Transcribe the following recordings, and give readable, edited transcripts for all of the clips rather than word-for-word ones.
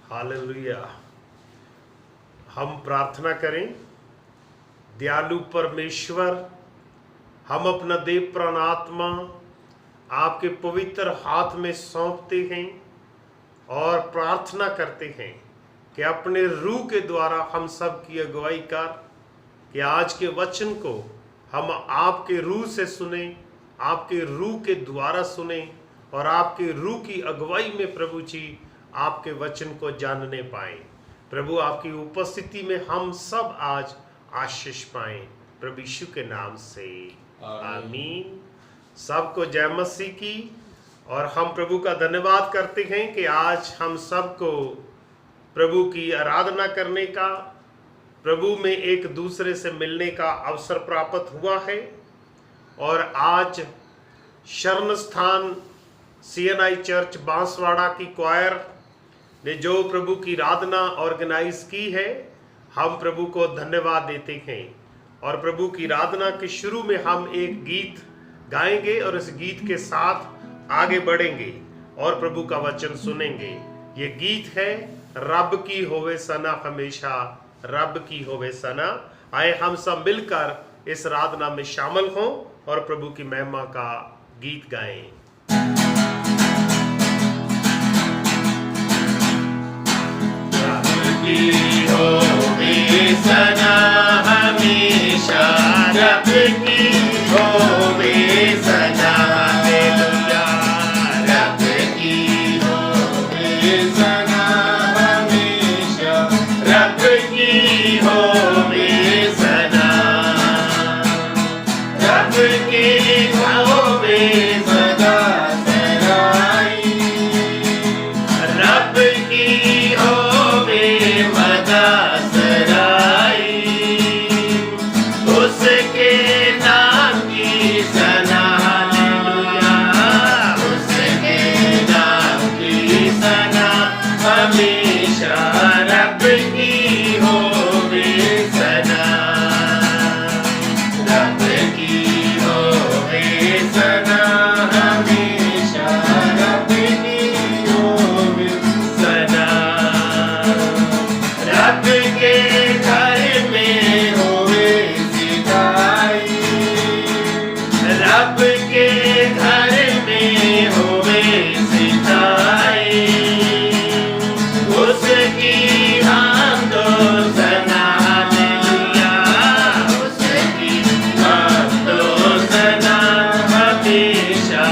Hallelujah. हम प्रार्थना करें। दयालु परमेश्वर, हम अपना देव प्राण आत्मा आपके पवित्र हाथ में सौंपते हैं और प्रार्थना करते हैं कि अपने रूह के द्वारा हम सब की अगुवाई कर, कि आज के वचन को हम आपके रूह से सुने, आपके रूह के द्वारा सुने और आपके रूह की अगुवाई में प्रभु जी आपके वचन को जानने पाए। प्रभु आपकी उपस्थिति में हम सब आज आशीष पाएं, प्रभु यीशु के नाम से आमीन। सबको जय मसीह की। और हम प्रभु का धन्यवाद करते हैं कि आज हम सबको प्रभु की आराधना करने का, प्रभु में एक दूसरे से मिलने का अवसर प्राप्त हुआ है। और आज शरण स्थान CNI चर्च बांसवाड़ा की क्वायर ने जो प्रभु की आराधना ऑर्गेनाइज की है, हम प्रभु को धन्यवाद देते हैं। और प्रभु की आराधना के शुरू में हम एक गीत गाएंगे और इस गीत के साथ आगे बढ़ेंगे और प्रभु का वचन सुनेंगे। ये गीत है रब की होवे सना हमेशा, रब की होवे सना। आए हम सब मिलकर इस आराधना में शामिल हों और प्रभु की महिमा का गीत गाएं। की होवे सना हमेशा, रब की होवे सना, हालेलुया। रब की होवे सना हमेशा, रब की होवे सना, रब की होवे सदा सराई, रब की होवे मदा सराई, उसके नाम की सना, हालेलुया। उसके नाम की सना हमेशा, रब की होवे सना, रब की होवे सना हमेशा, रब की होवे सना। रब के घर में होवे सिधाई, रब के घर में होवे सिधाई, उसकी हामदो सना, हालेलुया। उसकी हामदो सना हमेशा,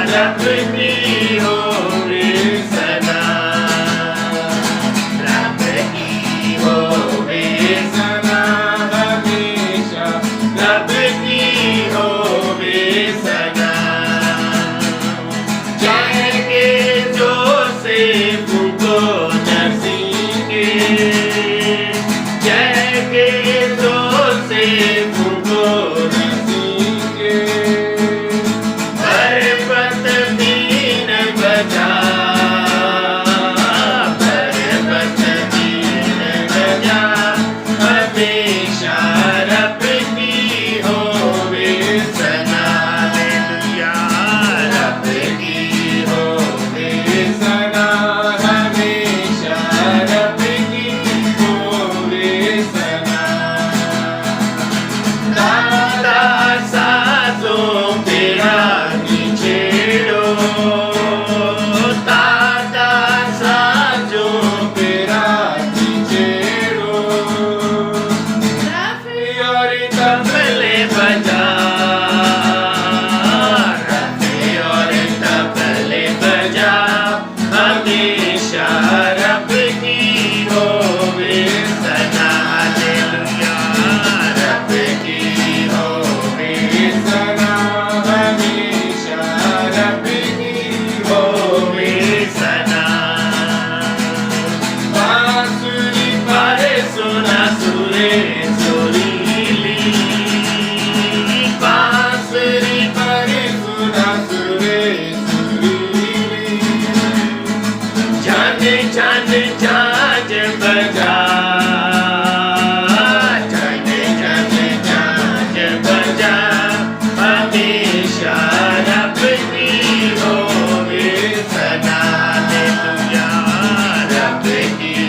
रब की होवे सना, रब की होवे सना हमेशा, रब की होवे सना। जय के जो से फूको नसीके, जय के जो से फूको नसीके, पर्वत बीन बजा, पर्वत बीन बजा, हमेशा रब की होवे सना, हालेलुया। रब की होवे सना हमेशा, रब की होवे सना। दादा साजों पे रानी छेड़ो, दादा साजों पे रानी छेड़ो, और तबले बजा, रफ़े और तबले बजा, हमेशा रब की होवे सना, हालेलुया। रब की होवे सना हमेशा, रब की होवे सना। बांसुरी पर सुना सुरे सुरीली, बांसुरी पर सुना सुरे सुरीली, जान जान जाज बजा, जान जान जाज बजा, हमेशा रब की होवे सना, हालेलुया। रब की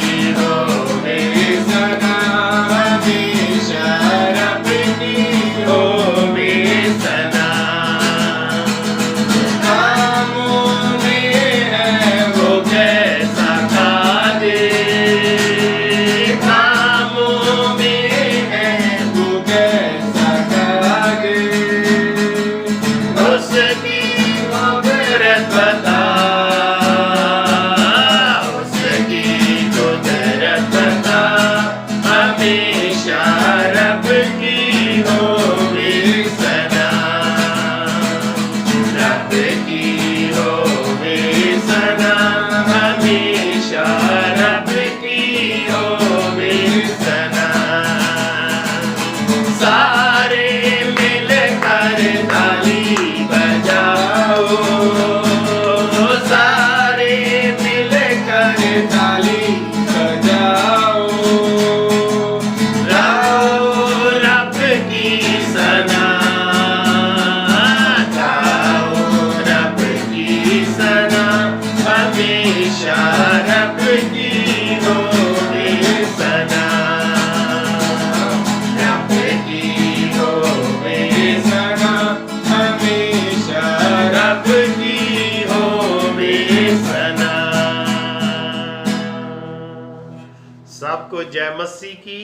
सबको जय मसीह की।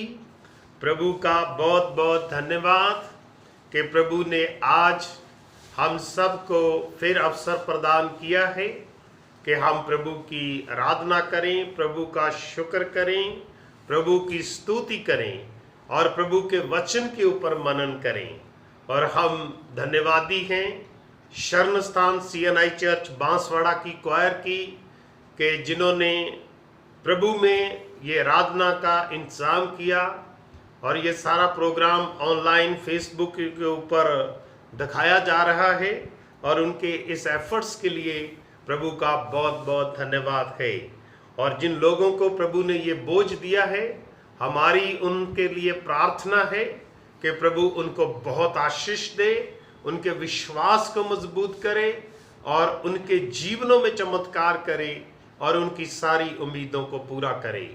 प्रभु का बहुत बहुत धन्यवाद कि प्रभु ने आज हम सबको फिर अवसर प्रदान किया है कि हम प्रभु की आराधना करें, प्रभु का शुक्र करें, प्रभु की स्तुति करें और प्रभु के वचन के ऊपर मनन करें। और हम धन्यवादी हैं शरण स्थान CNI चर्च बांसवाड़ा की क्वायर की कि जिन्होंने प्रभु में ये आराधना का इंतज़ाम किया और ये सारा प्रोग्राम ऑनलाइन फेसबुक के ऊपर दिखाया जा रहा है और उनके इस एफर्ट्स के लिए प्रभु का बहुत बहुत धन्यवाद है। और जिन लोगों को प्रभु ने ये बोझ दिया है, हमारी उनके लिए प्रार्थना है कि प्रभु उनको बहुत आशीष दे, उनके विश्वास को मजबूत करे और उनके जीवनों में चमत्कार करे और उनकी सारी उम्मीदों को पूरा करे।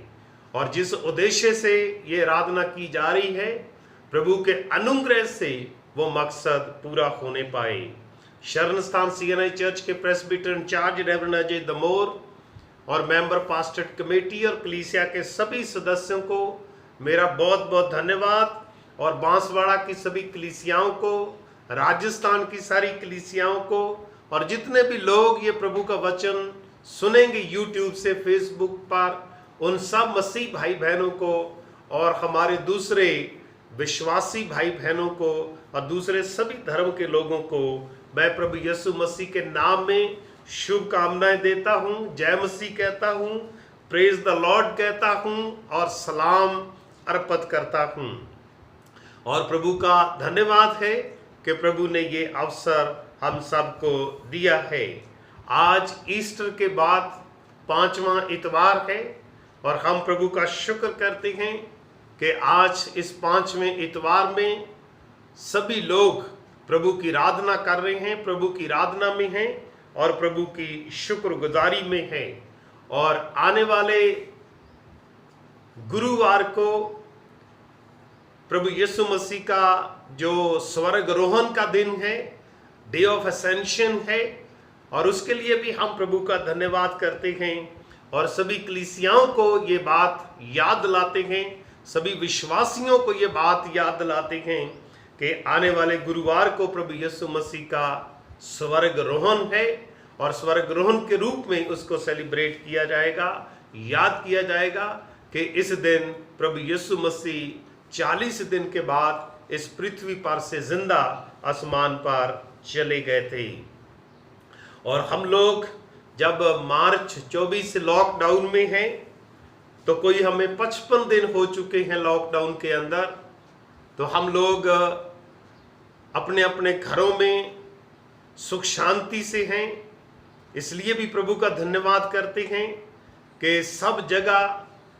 और जिस उद्देश्य से ये आराधना की जा रही है, प्रभु के अनुग्रह से वो मकसद पूरा होने पाए। शरण स्थान CNI चर्च के presbyter in charge reverend Ajay Damor और मेंबर पास्टर कमेटी और कलीसिया के सभी सदस्यों को मेरा बहुत बहुत धन्यवाद। और बांसवाड़ा की सभी कलीसियाओं को, राजस्थान की सारी कलीसियाओं को और जितने भी लोग ये प्रभु का वचन सुनेंगे यूट्यूब से, फेसबुक पर, उन सब मसीह भाई बहनों को और हमारे दूसरे विश्वासी भाई बहनों को और दूसरे सभी धर्म के लोगों को मैं प्रभु यीशु मसीह के नाम में शुभकामनाएं देता हूं, जय मसीह कहता हूं, प्रेज द लॉर्ड कहता हूं और सलाम अर्पित करता हूं। और प्रभु का धन्यवाद है कि प्रभु ने ये अवसर हम सबको दिया है। आज ईस्टर के बाद 5वां इतवार है और हम प्रभु का शुक्र करते हैं कि आज इस 5वें इतवार में सभी लोग प्रभु की आराधना कर रहे हैं, प्रभु की आराधना में हैं और प्रभु की शुक्रगुजारी में हैं। और आने वाले गुरुवार को प्रभु यीशु मसीह का जो स्वर्गारोहण का दिन है, डे ऑफ असेंशन है, और उसके लिए भी हम प्रभु का धन्यवाद करते हैं और सभी कलीसियाओं को ये बात याद दिलाते हैं, सभी विश्वासियों को ये बात याद दिलाते हैं कि आने वाले गुरुवार को प्रभु यीशु मसीह का स्वर्गारोहण है और स्वर्गारोहण के रूप में उसको सेलिब्रेट किया जाएगा, याद किया जाएगा कि इस दिन प्रभु यीशु मसीह 40 दिन के बाद इस पृथ्वी पर से जिंदा आसमान पर चले गए थे। और हम लोग जब मार्च 24 से लॉकडाउन में हैं, तो कोई हमें 55 दिन हो चुके हैं लॉकडाउन के अंदर, तो हम लोग अपने अपने घरों में सुख शांति से हैं। इसलिए भी प्रभु का धन्यवाद करते हैं कि सब जगह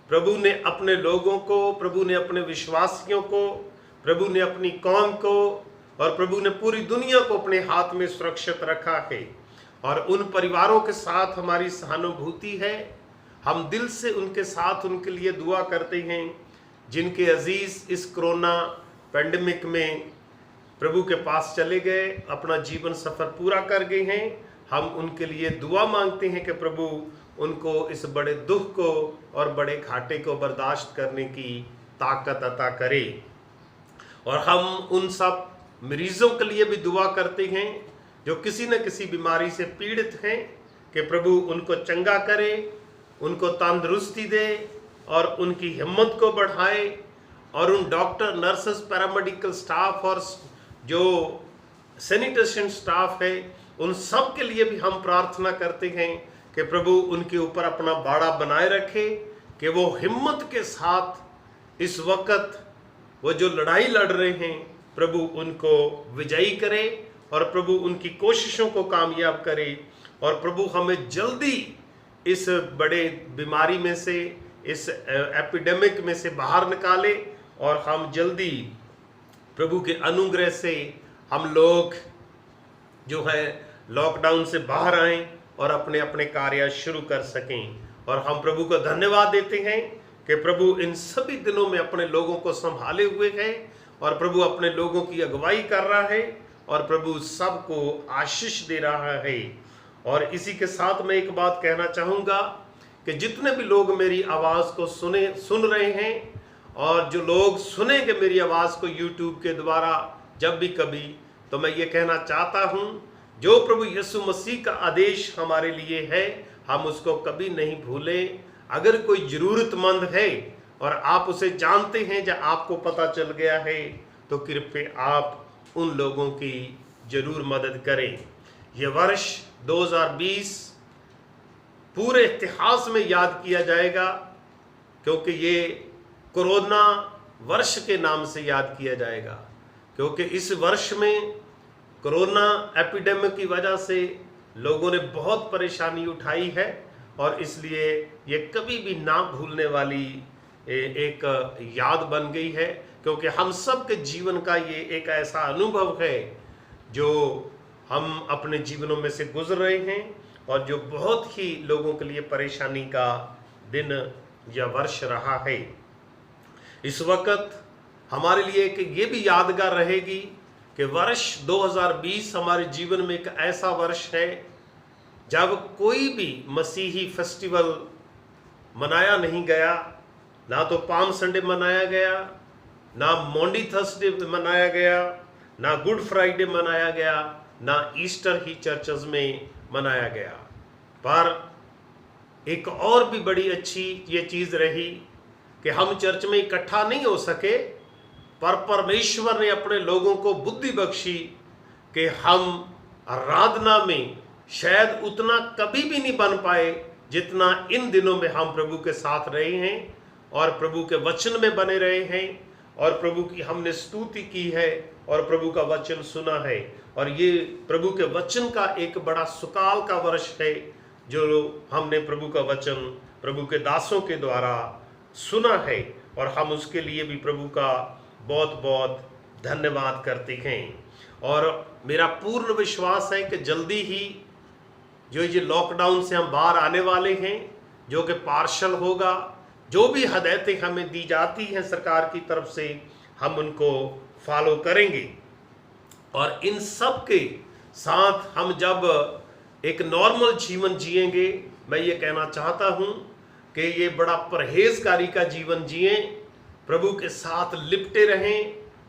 प्रभु ने अपने लोगों को, प्रभु ने अपने विश्वासियों को, प्रभु ने अपनी कौम को और प्रभु ने पूरी दुनिया को अपने हाथ में सुरक्षित रखा है। और उन परिवारों के साथ हमारी सहानुभूति है। हम दिल से उनके साथ उनके लिए दुआ करते हैं जिनके अजीज इस कोरोना पेंडेमिक में प्रभु के पास चले गए, अपना जीवन सफर पूरा कर गए हैं। हम उनके लिए दुआ मांगते हैं कि प्रभु उनको इस बड़े दुख को और बड़े घाटे को बर्दाश्त करने की ताकत अता करे। और हम उन सब मरीजों के लिए भी दुआ करते हैं जो किसी न किसी बीमारी से पीड़ित हैं कि प्रभु उनको चंगा करे, उनको तंदुरुस्ती दे और उनकी हिम्मत को बढ़ाए। और उन डॉक्टर, नर्सेस, पैरामेडिकल स्टाफ और जो सैनिटेशन स्टाफ है, उन सब के लिए भी हम प्रार्थना करते हैं कि प्रभु उनके ऊपर अपना बाड़ा बनाए रखे, कि वो हिम्मत के साथ इस वक्त वो जो लड़ाई लड़ रहे हैं, प्रभु उनको विजयी करे और प्रभु उनकी कोशिशों को कामयाब करे। और प्रभु हमें जल्दी इस बड़े बीमारी में से, इस एपिडेमिक में से बाहर निकाले और हम जल्दी प्रभु के अनुग्रह से हम लोग जो है लॉकडाउन से बाहर आएं और अपने अपने कार्य शुरू कर सकें। और हम प्रभु को धन्यवाद देते हैं कि प्रभु इन सभी दिनों में अपने लोगों को संभाले हुए है और प्रभु अपने लोगों की अगुवाई कर रहा है और प्रभु सबको आशीष दे रहा है। और इसी के साथ मैं एक बात कहना चाहूँगा कि जितने भी लोग मेरी आवाज़ को सुन रहे हैं और जो लोग सुनेंगे मेरी आवाज़ को यूट्यूब के द्वारा जब भी कभी, तो मैं ये कहना चाहता हूँ, जो प्रभु यीशु मसीह का आदेश हमारे लिए है हम उसको कभी नहीं भूलें। अगर कोई ज़रूरतमंद है और आप उसे जानते हैं या आपको पता चल गया है, तो कृपया आप उन लोगों की जरूर मदद करें। यह वर्ष 2020 पूरे इतिहास में याद किया जाएगा, क्योंकि ये कोरोना वर्ष के नाम से याद किया जाएगा, क्योंकि इस वर्ष में कोरोना एपिडेमिक की वजह से लोगों ने बहुत परेशानी उठाई है और इसलिए ये कभी भी ना भूलने वाली एक याद बन गई है, क्योंकि हम सब के जीवन का ये एक ऐसा अनुभव है जो हम अपने जीवनों में से गुजर रहे हैं और जो बहुत ही लोगों के लिए परेशानी का दिन या वर्ष रहा है। इस वक्त हमारे लिए एक ये भी यादगार रहेगी कि वर्ष 2020 हमारे जीवन में एक ऐसा वर्ष है जब कोई भी मसीही फेस्टिवल मनाया नहीं गया। ना तो पाम संडे मनाया गया, ना मॉन्डी थर्सडे मनाया गया, ना गुड फ्राइडे मनाया गया, ना ईस्टर ही चर्चेस में मनाया गया। पर एक और भी बड़ी अच्छी ये चीज़ रही कि हम चर्च में इकट्ठा नहीं हो सके, पर परमेश्वर ने अपने लोगों को बुद्धि बख्शी कि हम आराधना में शायद उतना कभी भी नहीं बन पाए जितना इन दिनों में हम प्रभु के साथ रहे हैं और प्रभु के वचन में बने रहे हैं और प्रभु की हमने स्तुति की है और प्रभु का वचन सुना है। और ये प्रभु के वचन का एक बड़ा सुकाल का वर्ष है जो हमने प्रभु का वचन प्रभु के दासों के द्वारा सुना है और हम उसके लिए भी प्रभु का बहुत बहुत धन्यवाद करते हैं। और मेरा पूर्ण विश्वास है कि जल्दी ही जो ये लॉकडाउन से हम बाहर आने वाले हैं, जो कि पार्शल होगा, जो भी हदायतें हमें दी जाती हैं सरकार की तरफ से हम उनको फॉलो करेंगे। और इन सब के साथ हम जब एक नॉर्मल जीवन जिएंगे, मैं ये कहना चाहता हूँ कि ये बड़ा परहेजगारी का जीवन जिएं, प्रभु के साथ लिपटे रहें,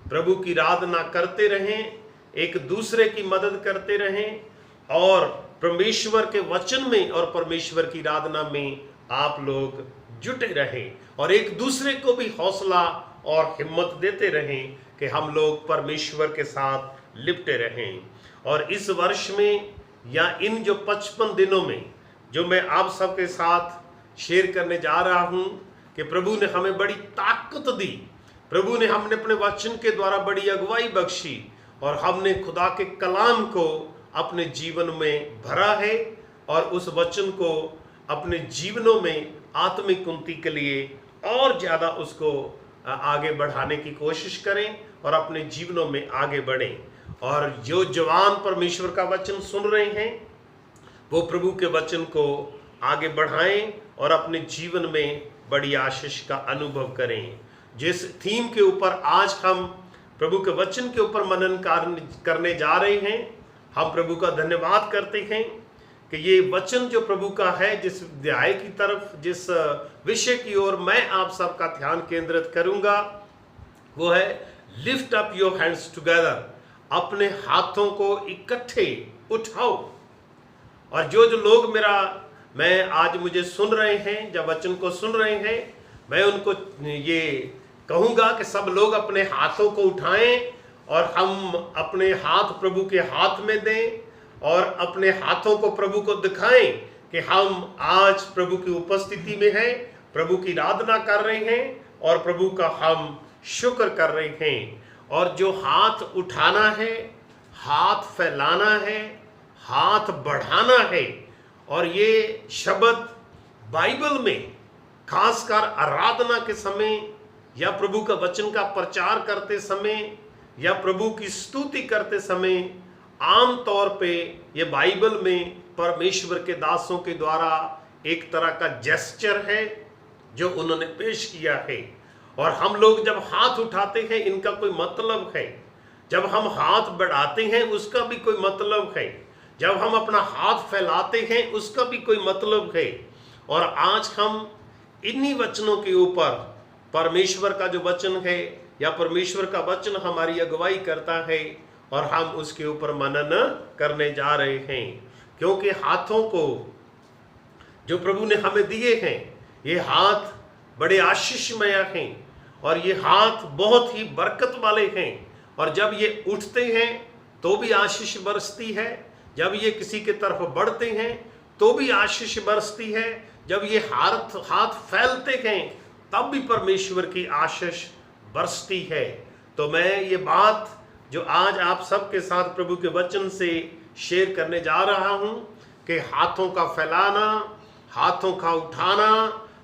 प्रभु की आराधना करते रहें, एक दूसरे की मदद करते रहें और परमेश्वर के वचन में और परमेश्वर की आराधना में आप लोग जुटे रहें और एक दूसरे को भी हौसला और हिम्मत देते रहें कि हम लोग परमेश्वर के साथ लिपटे रहें। और इस वर्ष में या इन जो 55 दिनों में जो मैं आप सबके साथ शेयर करने जा रहा हूं कि प्रभु ने हमें बड़ी ताकत दी, प्रभु ने हमने अपने वचन के द्वारा बड़ी अगुवाई बख्शी और हमने खुदा के कलाम को अपने जीवन में भरा है और उस वचन को अपने जीवनों में आत्मिक उन्नति के लिए और ज़्यादा उसको आगे बढ़ाने की कोशिश करें और अपने जीवनों में आगे बढ़ें। और जो जवान परमेश्वर का वचन सुन रहे हैं वो प्रभु के वचन को आगे बढ़ाएं और अपने जीवन में बड़ी आशीष का अनुभव करें। जिस थीम के ऊपर आज हम प्रभु के वचन के ऊपर मनन करने जा रहे हैं, हम प्रभु का धन्यवाद करते हैं कि ये वचन जो प्रभु का है, जिस अध्याय की तरफ, जिस विषय की ओर मैं आप सबका ध्यान केंद्रित करूंगा वो है lift up your hands together, अपने हाथों को इकट्ठे उठाओ। और जो जो लोग मैं आज मुझे सुन रहे हैं, जब वचन को सुन रहे हैं, मैं उनको ये कहूँगा कि सब लोग अपने हाथों को उठाएं और हम अपने हाथ प्रभु के हाथ में दें और अपने हाथों को प्रभु को दिखाएं कि हम आज प्रभु की उपस्थिति में हैं, प्रभु की आराधना कर रहे हैं और प्रभु का हम शुक्र कर रहे हैं। और जो हाथ उठाना है, हाथ फैलाना है, हाथ बढ़ाना है, और ये शब्द बाइबल में खासकर आराधना के समय या प्रभु का वचन का प्रचार करते समय या प्रभु की स्तुति करते समय आम तौर पे ये बाइबल में परमेश्वर के दासों के द्वारा एक तरह का जेस्चर है जो उन्होंने पेश किया है। और हम लोग जब हाथ उठाते हैं इनका कोई मतलब है, जब हम हाथ बढ़ाते हैं उसका भी कोई मतलब है, जब हम अपना हाथ फैलाते हैं उसका भी कोई मतलब है। और आज हम इन्हीं वचनों के ऊपर, परमेश्वर का जो वचन है या परमेश्वर का वचन हमारी अगुवाई करता है और हम उसके ऊपर मनन करने जा रहे हैं। क्योंकि हाथों को जो प्रभु ने हमें दिए हैं, ये हाथ बड़े आशीषमय हैं और ये हाथ बहुत ही बरकत वाले हैं। और जब ये उठते हैं तो भी आशीष बरसती है, जब ये किसी के तरफ बढ़ते हैं तो भी आशीष बरसती है, जब ये हाथ फैलते हैं तब भी परमेश्वर की आशीष बरसती है। तो मैं ये बात जो आज आप सबके साथ प्रभु के वचन से शेयर करने जा रहा हूं कि हाथों का फैलाना, हाथों का उठाना,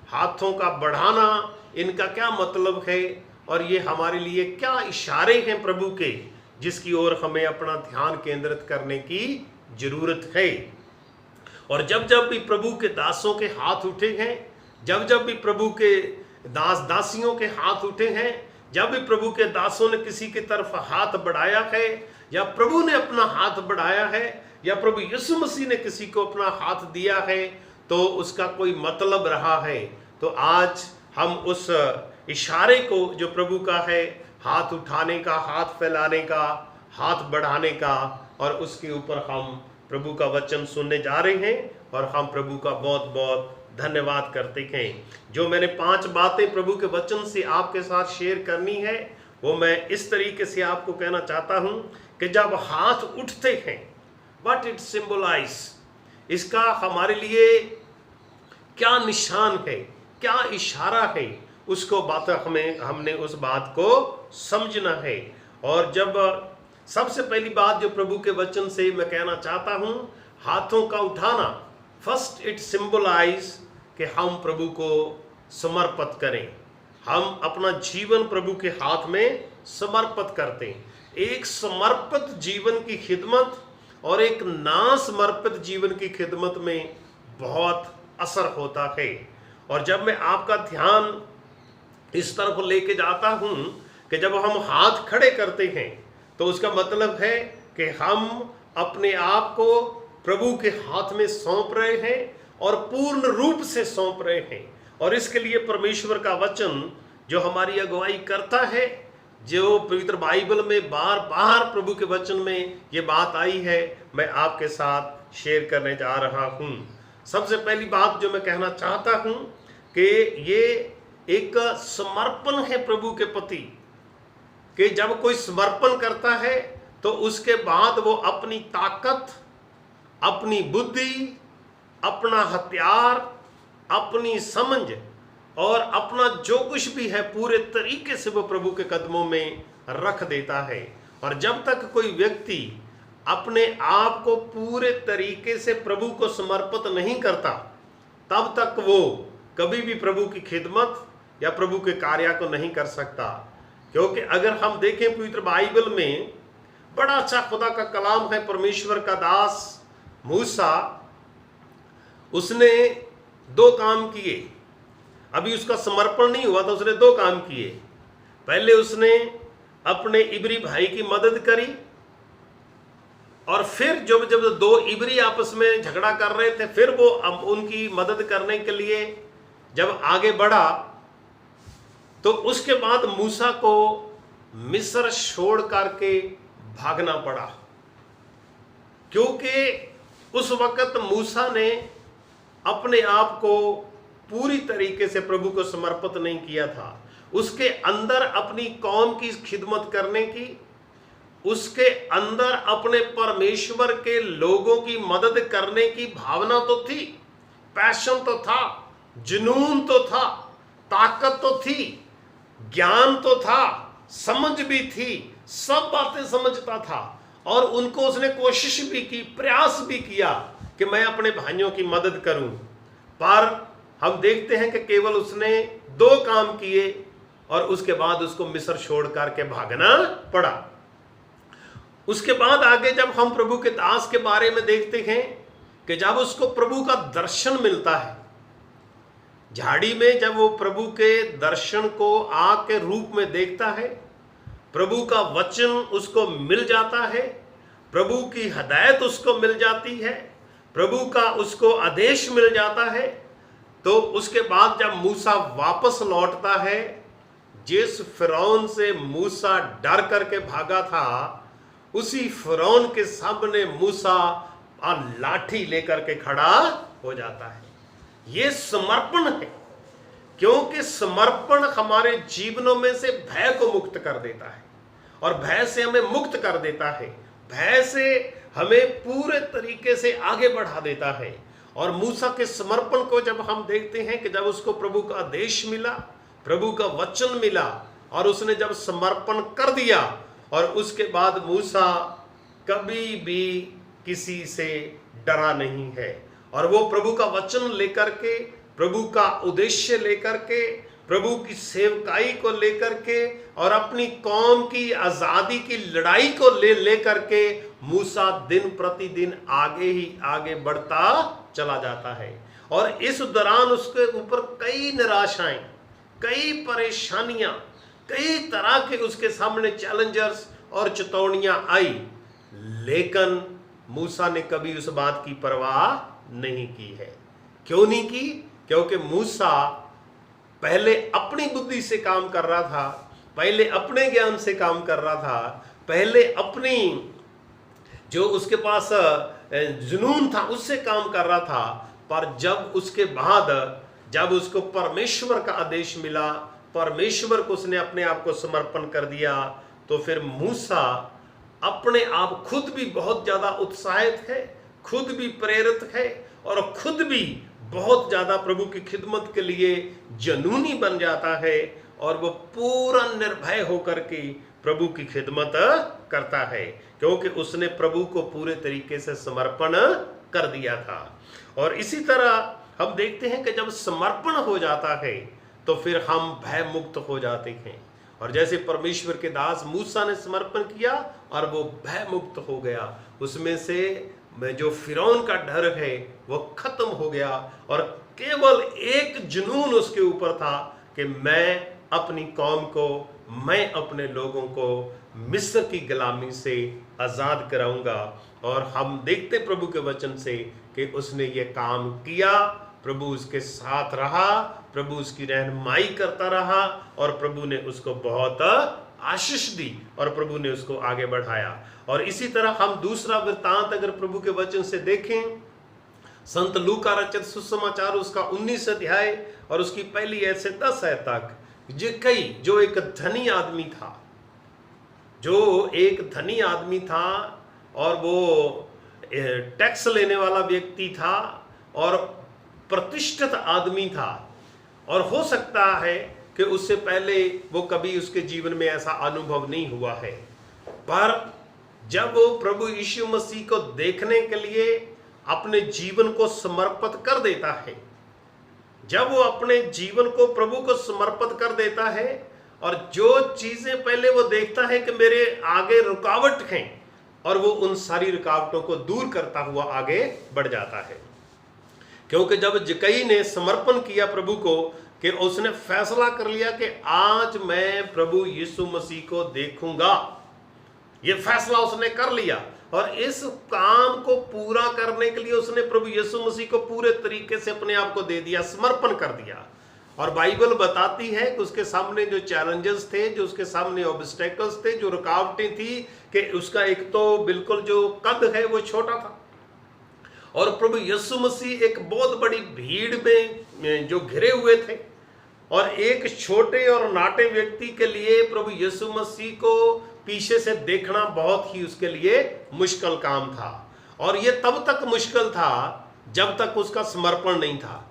हाथों का बढ़ाना, इनका क्या मतलब है और ये हमारे लिए क्या इशारे हैं प्रभु के, जिसकी ओर हमें अपना ध्यान केंद्रित करने की जरूरत है। और जब जब भी प्रभु के दासों के हाथ उठे हैं, जब जब भी प्रभु के दासियों के हाथ उठे हैं, जब भी प्रभु के दासों ने किसी की तरफ हाथ बढ़ाया है या प्रभु ने अपना हाथ बढ़ाया है या प्रभु यीशु मसीह ने किसी को अपना हाथ दिया है, तो उसका कोई मतलब रहा है। तो आज हम उस इशारे को जो प्रभु का है, हाथ उठाने का, हाथ फैलाने का, हाथ बढ़ाने का, और उसके ऊपर हम प्रभु का वचन सुनने जा रहे हैं और हम प्रभु का बहुत बहुत धन्यवाद करते हैं। जो मैंने 5 बातें प्रभु के वचन से आपके साथ शेयर करनी है, वो मैं इस तरीके से आपको कहना चाहता हूं कि जब हाथ उठते हैं, व्हाट इट सिंबलाइज, इसका हमारे लिए क्या निशान है, क्या इशारा है, उसको बात हमने उस बात को समझना है। और जब सबसे पहली बात जो प्रभु के वचन से मैं कहना चाहता हूं, हाथों का उठाना, फर्स्ट इट सिंबलाइज कि हम प्रभु को समर्पित करें, हम अपना जीवन प्रभु के हाथ में समर्पित करते हैं। एक समर्पित जीवन की खिदमत और एक ना समर्पित जीवन की खिदमत में बहुत असर होता है। और जब मैं आपका ध्यान इस तरफ लेके जाता हूं कि जब हम हाथ खड़े करते हैं तो उसका मतलब है कि हम अपने आप को प्रभु के हाथ में सौंप रहे हैं और पूर्ण रूप से सौंप रहे हैं। और इसके लिए परमेश्वर का वचन जो हमारी अगुवाई करता है, जो पवित्र बाइबल में बार बार प्रभु के वचन में ये बात आई है, मैं आपके साथ शेयर करने जा रहा हूं। सबसे पहली बात जो मैं कहना चाहता हूं कि ये एक समर्पण है प्रभु के प्रति, कि जब कोई समर्पण करता है तो उसके बाद वो अपनी ताकत, अपनी बुद्धि, अपना हथियार, अपनी समझ और अपना जो कुछ भी है पूरे तरीके से वो प्रभु के कदमों में रख देता है। और जब तक कोई व्यक्ति अपने आप को पूरे तरीके से प्रभु को समर्पित नहीं करता, तब तक वो कभी भी प्रभु की खिदमत या प्रभु के कार्य को नहीं कर सकता। क्योंकि अगर हम देखें पवित्र बाइबल में बड़ा अच्छा खुदा का कलाम है, परमेश्वर का दास मूसा, उसने 2 काम किए। अभी उसका समर्पण नहीं हुआ था, उसने 2 काम किए। पहले उसने अपने इब्री भाई की मदद करी, और फिर जब 2 इब्री आपस में झगड़ा कर रहे थे, फिर वो अब उनकी मदद करने के लिए जब आगे बढ़ा, तो उसके बाद मूसा को मिस्र छोड़ करके भागना पड़ा। क्योंकि उस वक्त मूसा ने अपने आप को पूरी तरीके से प्रभु को समर्पित नहीं किया था। उसके अंदर अपनी कौम की खिदमत करने की, उसके अंदर अपने परमेश्वर के लोगों की मदद करने की भावना तो थी, पैशन तो था, जुनून तो था, ताकत तो थी, ज्ञान तो था, समझ भी थी, सब बातें समझता था। और उनको उसने कोशिश भी की, प्रयास भी किया कि मैं अपने भाइयों की मदद करूं। पर हम देखते हैं कि केवल उसने 2 काम किए और उसके बाद उसको मिस्र छोड़ करके भागना पड़ा। उसके बाद आगे जब हम प्रभु के दास के बारे में देखते हैं कि जब उसको प्रभु का दर्शन मिलता है, झाड़ी में जब वो प्रभु के दर्शन को आग के रूप में देखता है, प्रभु का वचन उसको मिल जाता है, प्रभु की हदायत उसको मिल जाती है, प्रभु का उसको आदेश मिल जाता है, तो उसके बाद जब मूसा वापस लौटता है, जिस फिरौन से मूसा डर करके भागा था, उसी फिरौन के सामने मूसा लाठी लेकर के खड़ा हो जाता है। ये समर्पण है, क्योंकि समर्पण हमारे जीवनों में से भय को मुक्त कर देता है और भय से हमें मुक्त कर देता है, भय से हमें पूरे तरीके से आगे बढ़ा देता है। और मूसा के समर्पण को जब हम देखते हैं कि जब उसको प्रभु का आदेश मिला, प्रभु का वचन मिला और उसने जब समर्पण कर दिया, और उसके बाद मूसा कभी भी किसी से डरा नहीं है, और वो प्रभु का वचन लेकर के, प्रभु का उद्देश्य लेकर के, प्रभु की सेवकाई को लेकर के और अपनी कौम की आजादी की लड़ाई को लेकर के मूसा दिन प्रतिदिन आगे ही आगे बढ़ता चला जाता है। और इस दौरान उसके ऊपर कई निराशाएं, कई परेशानियां, कई तरह के उसके सामने चैलेंजर्स और चेतावनियां आई, लेकिन मूसा ने कभी उस बात की परवाह नहीं की है। क्यों नहीं की? क्योंकि मूसा पहले अपनी बुद्धि से काम कर रहा था, पहले अपने ज्ञान से काम कर रहा था, पहले अपनी जो उसके पास जुनून था उससे काम कर रहा था। पर जब उसके बाद जब उसको परमेश्वर का आदेश मिला, परमेश्वर को उसने अपने आप को समर्पण कर दिया, तो फिर मूसा अपने आप खुद भी बहुत ज्यादा उत्साहित है, खुद भी प्रेरित है और खुद भी बहुत ज्यादा प्रभु की खिदमत के लिए जनूनी बन जाता है, और वो पूरा निर्भय होकर के प्रभु की खिदमत करता है, क्योंकि उसने प्रभु को पूरे तरीके से समर्पण कर दिया था। और इसी तरह हम देखते हैं कि जब समर्पण हो जाता है तो फिर हम भय मुक्त हो जाते हैं, और जैसे परमेश्वर के दास मूसा ने समर्पण किया और वो भय मुक्त हो गया, उसमें से जो फिरौन का डर है वो खत्म हो गया, और केवल एक जुनून उसके ऊपर था कि मैं अपनी कौम को, मैं अपने लोगों को मिस्र की गुलामी से आजाद कराऊंगा। और हम देखते प्रभु के वचन से कि उसने ये काम किया, प्रभु उसके साथ रहा, प्रभु उसकी रहनुमाई करता रहा, और प्रभु ने उसको बहुत आशीष दी और प्रभु ने उसको आगे बढ़ाया। और इसी तरह हम दूसरा वृत्तांत अगर प्रभु के वचन से देखें, संत लूका रचित सुसमाचार उसका 19 अध्याय और उसकी पहली ऐत से 10 ऐत तक, जो एक धनी आदमी था, जो एक धनी आदमी था और वो टैक्स लेने वाला व्यक्ति था और प्रतिष्ठित आदमी था, और हो सकता है कि उससे पहले वो कभी उसके जीवन में ऐसा अनुभव नहीं हुआ है। पर जब वो प्रभु यीशु मसीह को देखने के लिए अपने जीवन को समर्पित कर देता है, जब वो अपने जीवन को प्रभु को समर्पित कर देता है, और जो चीजें पहले वो देखता है कि मेरे आगे रुकावट हैं, और वो उन सारी रुकावटों को दूर करता हुआ आगे बढ़ जाता है। क्योंकि जब जक्कई ने समर्पण किया प्रभु को, कि उसने फैसला कर लिया कि आज मैं प्रभु यीशु मसीह को देखूंगा, ये फैसला उसने कर लिया, और इस काम को पूरा करने के लिए उसने प्रभु यीशु मसीह को पूरे तरीके से अपने आप को दे दिया, समर्पण कर दिया। और बाइबल बताती है कि उसके सामने जो चैलेंजेस थे, जो उसके सामने ऑब्स्टेकल्स थे, जो रुकावटें थी, कि उसका एक तो बिल्कुल जो कद है वो छोटा था, और प्रभु यीशु मसीह एक बहुत बड़ी भीड़ में जो घिरे हुए थे, और एक छोटे और नाटे व्यक्ति के लिए प्रभु यीशु मसीह को पीछे से देखना बहुत ही उसके लिए मुश्किल काम था। और ये तब तक मुश्किल था जब तक उसका समर्पण नहीं था,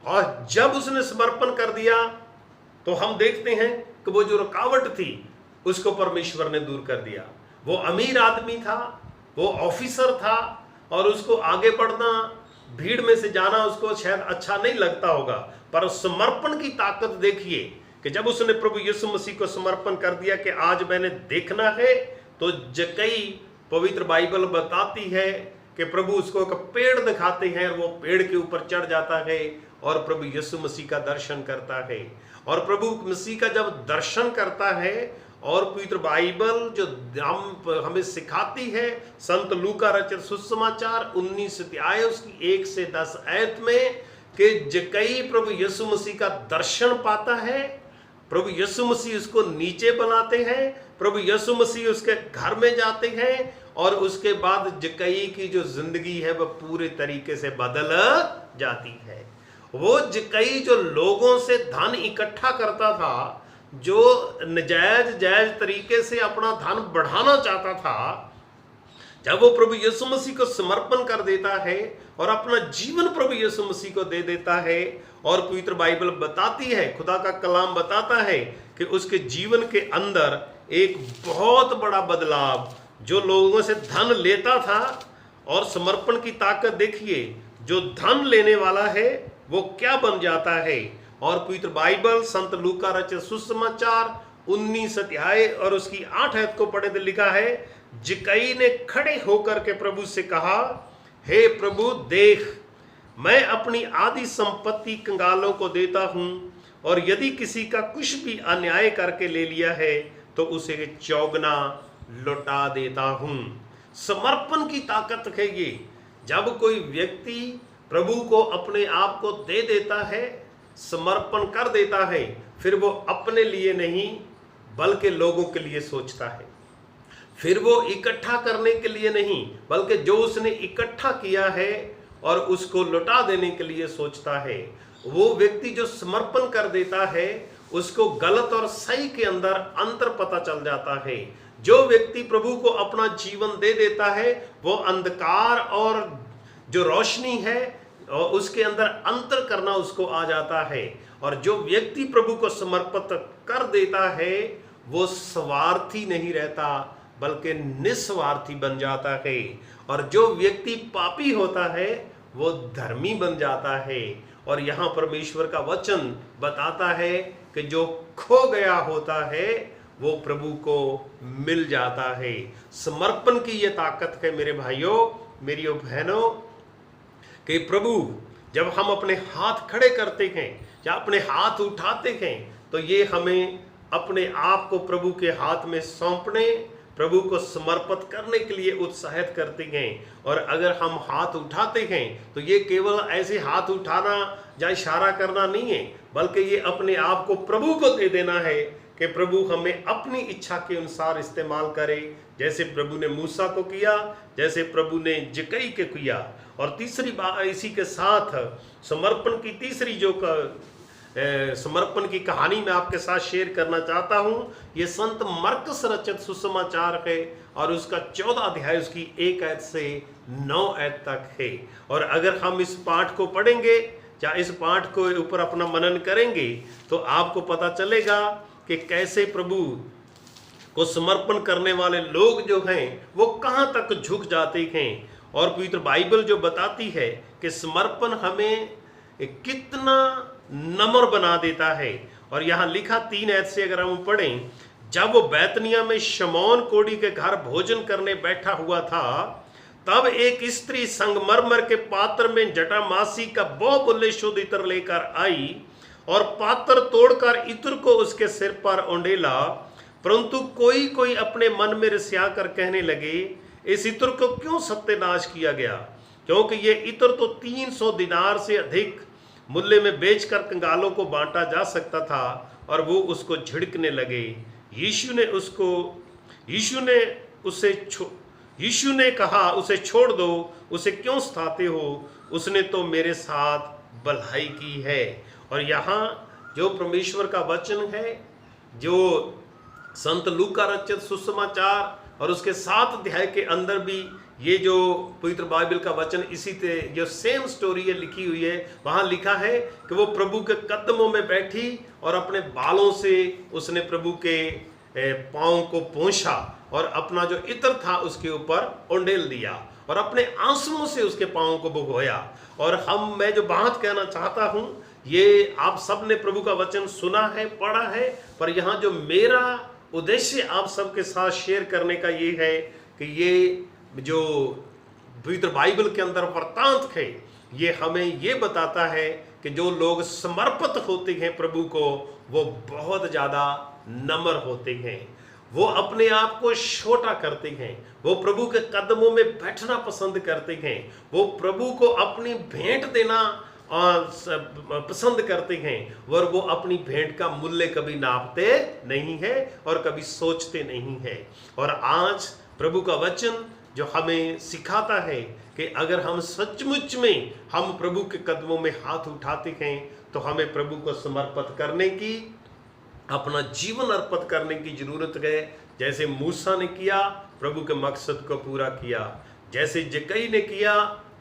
और जब उसने समर्पण कर दिया तो हम देखते हैं कि वो जो रुकावट थी उसको परमेश्वर ने दूर कर दिया। वो अमीर आदमी था, वो ऑफिसर था, और उसको आगे बढ़ना, भीड़ में से जाना उसको शायद अच्छा नहीं लगता होगा, पर समर्पण की ताकत देखिए कि जब उसने प्रभु यीशु मसीह को समर्पण कर दिया कि आज मैंने देखना है, तो जक्कई, पवित्र बाइबल बताती है कि प्रभु उसको एक पेड़ दिखाते हैं, और वो पेड़ के ऊपर चढ़ जाता है और प्रभु यीशु मसीह का दर्शन करता है। और प्रभु मसीह का जब दर्शन करता है, और पवित्र बाइबल जो हमें सिखाती है, संत लूका रचित सुसमाचार 19 अध्याय उसकी 1 से 10 आयत में, कि जक्कई प्रभु यीशु मसीह का दर्शन पाता है, प्रभु यीशु मसीह उसको नीचे बनाते हैं, प्रभु यीशु मसीह उसके घर में जाते हैं और उसके बाद जक्कई की जो जिंदगी है वह पूरे तरीके से बदल जाती है। वो जक्कई जो लोगों से धन इकट्ठा करता था, जो जायज तरीके से अपना धन बढ़ाना चाहता था, जब वो प्रभु यीशु मसीह को समर्पण कर देता है और अपना जीवन प्रभु यीशु मसीह को दे देता है, और पवित्र बाइबल बताती है, खुदा का कलाम बताता है कि उसके जीवन के अंदर एक बहुत बड़ा बदलाव, जो लोगों से धन लेता था और समर्पण की ताकत देखिए, जो धन लेने वाला है वो क्या बन जाता है। और पवित्र बाइबल संत लूका रचित सुसमाचार 19 अध्याय और उसकी 8 आयत को पढ़े तो लिखा है, जक्कई ने खड़े होकर के प्रभु से कहा, हे प्रभु देख, मैं अपनी आधी संपत्ति कंगालों को देता हूं, और यदि किसी का कुछ भी अन्याय करके ले लिया है तो उसे चौगुना लौटा देता हूं। समर्पण की ताकत है ये। जब कोई व्यक्ति प्रभु को अपने आप को दे देता है, समर्पण कर देता है, फिर वो अपने लिए नहीं बल्कि लोगों के लिए सोचता है। फिर वो इकट्ठा करने के लिए नहीं बल्कि जो उसने इकट्ठा किया है और उसको लौटा देने के लिए सोचता है। वो व्यक्ति जो समर्पण कर देता है उसको गलत और सही के अंदर अंतर पता चल जाता है। जो व्यक्ति प्रभु को अपना जीवन दे देता है वो अंधकार और जो रोशनी है और उसके अंदर अंतर करना उसको आ जाता है। और जो व्यक्ति प्रभु को समर्पित कर देता है वो स्वार्थी नहीं रहता बल्कि निस्वार्थी बन जाता है। और जो व्यक्ति पापी होता है वो धर्मी बन जाता है। और यहाँ परमेश्वर का वचन बताता है कि जो खो गया होता है वो प्रभु को मिल जाता है। समर्पण की ये ताकत है मेरे भाइयों, मेरी बहनों, कि प्रभु जब हम अपने हाथ खड़े करते हैं या अपने हाथ उठाते हैं तो ये हमें अपने आप को प्रभु के हाथ में सौंपने, प्रभु को समर्पित करने के लिए उत्साहित करते हैं। और अगर हम हाथ उठाते हैं तो ये केवल ऐसे हाथ उठाना या इशारा करना नहीं है, बल्कि ये अपने आप को प्रभु को दे देना है कि प्रभु हमें अपनी इच्छा के अनुसार इस्तेमाल करे, जैसे प्रभु ने मूसा को किया, जैसे प्रभु ने जक्कई के किया। और तीसरी बात इसी के साथ समर्पण की तीसरी जो समर्पण की कहानी मैं आपके साथ शेयर करना चाहता हूँ। ये संत मरकुस रचित सुसमाचार है और उसका 14 अध्याय उसकी 1 आयत से 9 आयत तक है। और अगर हम इस पाठ को पढ़ेंगे या इस पाठ को ऊपर अपना मनन करेंगे तो आपको पता चलेगा कि कैसे प्रभु को समर्पण करने वाले लोग जो हैं वो कहाँ तक झुक जाते हैं। और पवित्र बाइबल जो बताती है कि समर्पण हमें कितना नम्र बना देता है। और यहाँ लिखा 3 आयत से अगर हम पढ़ें, जब वो बैतनिया में शमौन कोढ़ी के घर भोजन करने बैठा हुआ था तब एक स्त्री संगमरमर के पात्र में जटामासी का बहुमूल्य शुद्ध इत्र लेकर आई और पात्र तोड़कर इत्र को उसके सिर पर उंडेला। परंतु कोई कोई अपने मन में रिसिया कर कहने लगे, इस इत्र को क्यों सत्यानाश किया गया, क्योंकि ये इत्र तो 300 दिनार से अधिक मूल्य में बेचकर कंगालों को बांटा जा सकता था। और वो उसको झिड़कने लगे। यीशु ने कहा, उसे छोड़ दो, उसे क्यों सताते हो, उसने तो मेरे साथ भलाई की है। और यहाँ जो परमेश्वर का वचन है, जो संत लूका रचित सुसमाचार और उसके 7 अध्याय के अंदर भी ये जो पवित्र बाइबल का वचन इसी से जो सेम स्टोरी है लिखी हुई है। वहाँ लिखा है कि वो प्रभु के कदमों में बैठी और अपने बालों से उसने प्रभु के पाँव को पोंछा और अपना जो इत्र था उसके ऊपर उंडेल दिया और अपने आंसुओं से उसके पाँव को भिगोया। और मैं जो बात कहना चाहता हूँ, ये आप सब ने प्रभु का वचन सुना है, पढ़ा है, पर यहाँ जो मेरा उद्देश्य आप सबके साथ शेयर करने का ये है कि ये जो पवित्र बाइबल के अंदर वृत्तांत है ये हमें ये बताता है कि जो लोग समर्पित होते हैं प्रभु को, वो बहुत ज़्यादा नम्र होते हैं, वो अपने आप को छोटा करते हैं, वो प्रभु के कदमों में बैठना पसंद करते हैं, वो प्रभु को अपनी भेंट देना पसंद करते हैं, और वो अपनी भेंट का मूल्य कभी नापते नहीं है और कभी सोचते नहीं है। और आज प्रभु का वचन जो हमें सिखाता है कि अगर हम सचमुच में हम प्रभु के कदमों में हाथ उठाते हैं तो हमें प्रभु को समर्पित करने की, अपना जीवन अर्पित करने की जरूरत है। जैसे मूसा ने किया, प्रभु के मकसद को पूरा किया। जैसे जक्कई ने किया,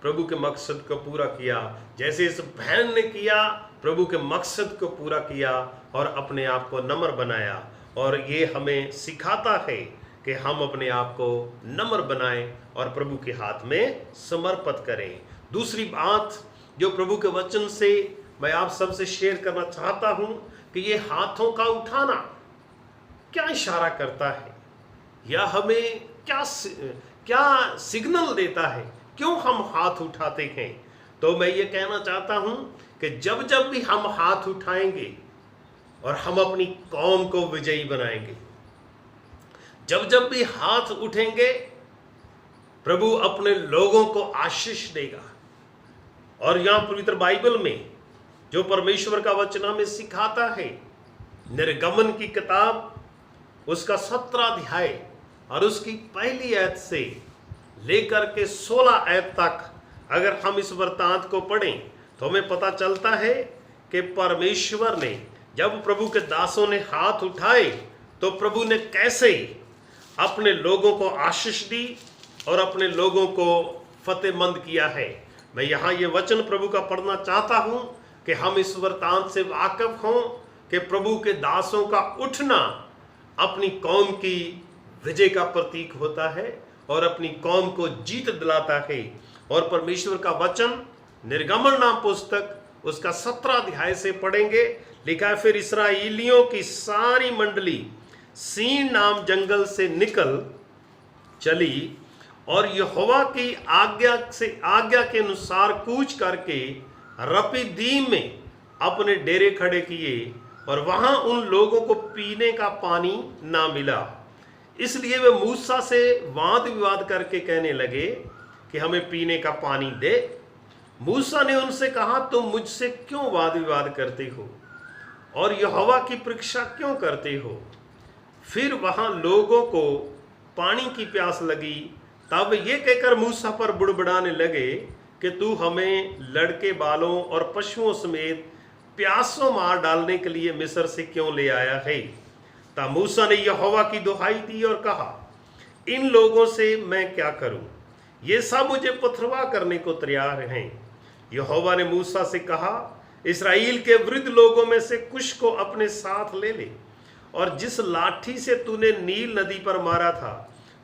प्रभु के मकसद को पूरा किया। जैसे इस बहन ने किया, प्रभु के मकसद को पूरा किया और अपने आप को नम्र बनाया। और ये हमें सिखाता है कि हम अपने आप को नम्र बनाएं और प्रभु के हाथ में समर्पित करें। दूसरी बात जो प्रभु के वचन से मैं आप सबसे शेयर करना चाहता हूं कि ये हाथों का उठाना क्या इशारा करता है, या हमें क्या सिग्नल देता है, क्यों हम हाथ उठाते हैं। तो मैं ये कहना चाहता हूं कि जब जब भी हम हाथ उठाएंगे और हम अपनी कौम को विजयी बनाएंगे, जब जब भी हाथ उठेंगे, प्रभु अपने लोगों को आशीष देगा। और यहां पवित्र बाइबल में जो परमेश्वर का वचन हमें सिखाता है, निर्गमन की किताब उसका 17 अध्याय और उसकी पहली आयत से लेकर के 16 आयत तक अगर हम इस वृत्तांत को पढ़ें तो हमें पता चलता है कि परमेश्वर ने, जब प्रभु के दासों ने हाथ उठाए तो प्रभु ने कैसे अपने लोगों को आशीष दी और अपने लोगों को फतेहमंद किया है। मैं यहाँ ये वचन प्रभु का पढ़ना चाहता हूँ कि हम इस वृत्तांत से वाकिफ हों कि प्रभु के दासों का उठना अपनी कौम की विजय का प्रतीक होता है और अपनी कौम को जीत दिलाता है। और परमेश्वर का वचन निर्गमन नाम पुस्तक उसका 17 अध्याय से पढ़ेंगे। लिखा है, फिर इस्राएलियों की सारी मंडली सीन नाम जंगल से निकल चली और यहोवा की आज्ञा के अनुसार कूच करके रपीदीम में अपने डेरे खड़े किए, और वहां उन लोगों को पीने का पानी ना मिला। इसलिए वे मूसा से वाद विवाद करके कहने लगे कि हमें पीने का पानी दे। मूसा ने उनसे कहा, तुम मुझसे क्यों वाद विवाद करते हो और यहोवा की परीक्षा क्यों करते हो। फिर वहां लोगों को पानी की प्यास लगी, तब ये कहकर मूसा पर बुड़बुड़ाने लगे कि तू हमें लड़के बालों और पशुओं समेत प्यासों मार डालने के लिए मिस्र से क्यों ले आया है। तब मूसा ने यहोवा की दुहाई दी और कहा, इन लोगों से मैं क्या करूं, ये सब मुझे पथरवाह करने को तैयार हैं। यहोवा ने मूसा से कहा, इस्राएल के वृद्ध लोगों में से कुछ को अपने साथ ले ले, और जिस लाठी से तूने नील नदी पर मारा था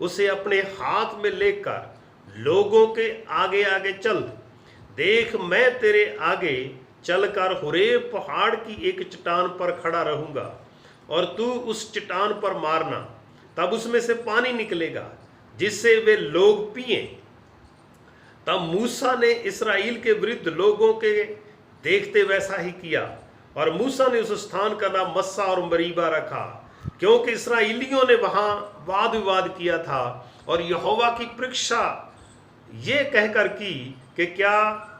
उसे अपने हाथ में लेकर लोगों के आगे आगे चल। देख, मैं तेरे आगे चलकर हुरेब पहाड़ की एक चट्टान पर खड़ा रहूंगा और तू उस चट्टान पर मारना, तब उसमें से पानी निकलेगा जिससे वे लोग पिए। तब मूसा ने इस्राएल के वृद्ध लोगों के देखते वैसा ही किया, और मूसा ने उस स्थान का नाम मस्सा और मरीबा रखा, क्योंकि इस्राएलियों ने वहां वाद विवाद किया था और यहोवा की परीक्षा ये कहकर की कि क्या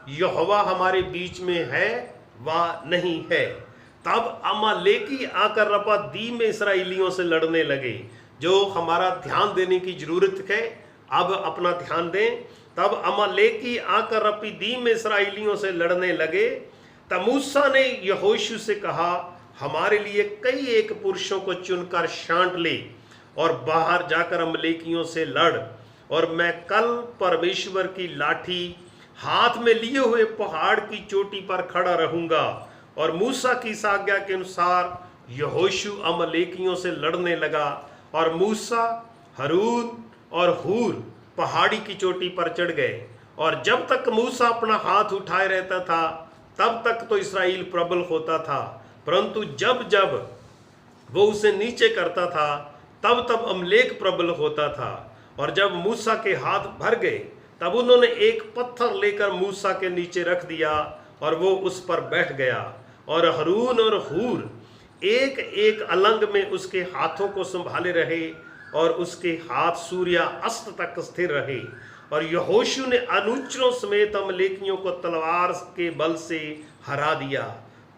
यहोवा हमारे बीच में है वा नहीं है। तब अमालेकी आकर रपीदीम में इस्राएलियों से लड़ने लगे। जो हमारा ध्यान देने की जरूरत है, अब अपना ध्यान दें। तब अमालेकी आकर रपीदीम में इस्राएलियों से लड़ने लगे। तब मूसा ने यहोशू से कहा, हमारे लिए कई एक पुरुषों को चुनकर छांट ले और बाहर जाकर अमलेकियों से लड़, और मैं कल परमेश्वर की लाठी हाथ में लिए हुए पहाड़ की चोटी पर खड़ा रहूंगा। और मूसा की इस आज्ञा के अनुसार यहोशू अमलेकियों से लड़ने लगा, और मूसा, हारून और हूर पहाड़ी की चोटी पर चढ़ गए। और जब तक मूसा अपना हाथ उठाए रहता था तब तक तो इस्राएल प्रबल होता था, परंतु जब जब वो उसे नीचे करता था तब तब अमलेक प्रबल होता था। और जब मूसा के हाथ भर गए तब उन्होंने एक पत्थर लेकर मूसा के नीचे रख दिया और वो उस पर बैठ गया, और हारून और हूर एक एक अलंग में उसके हाथों को संभाले रहे, और उसके हाथ सूर्य अस्त तक स्थिर रहे। और यहोशू ने अनुचरों समेत अमलेकियों को तलवार के बल से हरा दिया।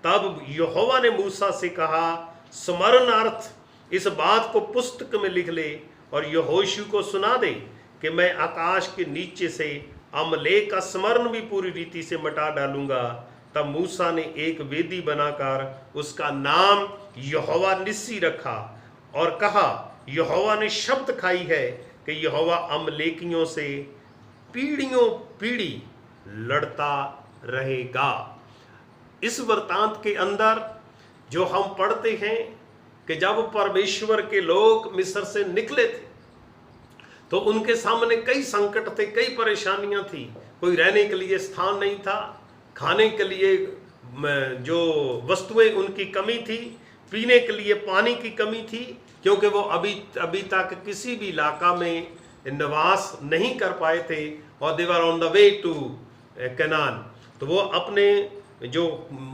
तब यहोवा ने मूसा से कहा, स्मरणार्थ इस बात को पुस्तक में लिख ले और यहोशू को सुना दे कि मैं आकाश के नीचे से अमलेक का स्मरण भी पूरी रीति से मिटा डालूंगा। तब मूसा ने एक वेदी बनाकर उसका नाम यहोवा निस्सी रखा और कहा, यहोवा ने शब्द खाई है कि यहोवा अमलेकियों से पीढ़ियों पीढ़ी लड़ता रहेगा। इस वृत्तांत के अंदर जो हम पढ़ते हैं कि जब परमेश्वर के लोग मिस्र से निकले थे तो उनके सामने कई संकट थे, कई परेशानियां थी। कोई रहने के लिए स्थान नहीं था, खाने के लिए जो वस्तुएं उनकी कमी थी, पीने के लिए पानी की कमी थी, क्योंकि वो अभी तक किसी भी इलाका में निवास नहीं कर पाए थे और they were on the way to Canaan. तो वो अपने जो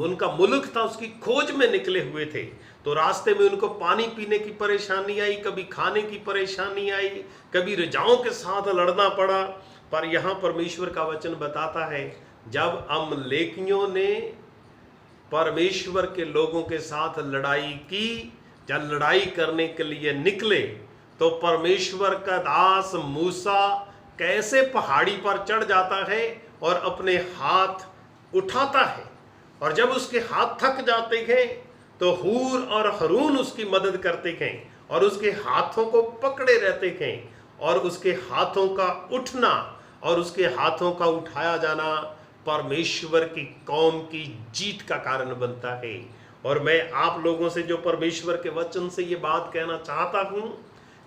उनका मुल्क था उसकी खोज में निकले हुए थे। तो रास्ते में उनको पानी पीने की परेशानी आई, कभी खाने की परेशानी आई, कभी रजाओं के साथ लड़ना पड़ा। पर यहाँ परमेश्वर का वचन बताता है जब अमलेकियों ने परमेश्वर के लोगों के साथ लड़ाई की, जब लड़ाई करने के लिए निकले तो परमेश्वर का दास मूसा कैसे पहाड़ी पर चढ़ जाता है और अपने हाथ उठाता है, और जब उसके हाथ थक जाते हैं तो हूर और हरून उसकी मदद करते हैं और उसके हाथों को पकड़े रहते हैं, और उसके हाथों का उठना और उसके हाथों का उठाया जाना परमेश्वर की कौम की जीत का कारण बनता है। और मैं आप लोगों से जो परमेश्वर के वचन से ये बात कहना चाहता हूं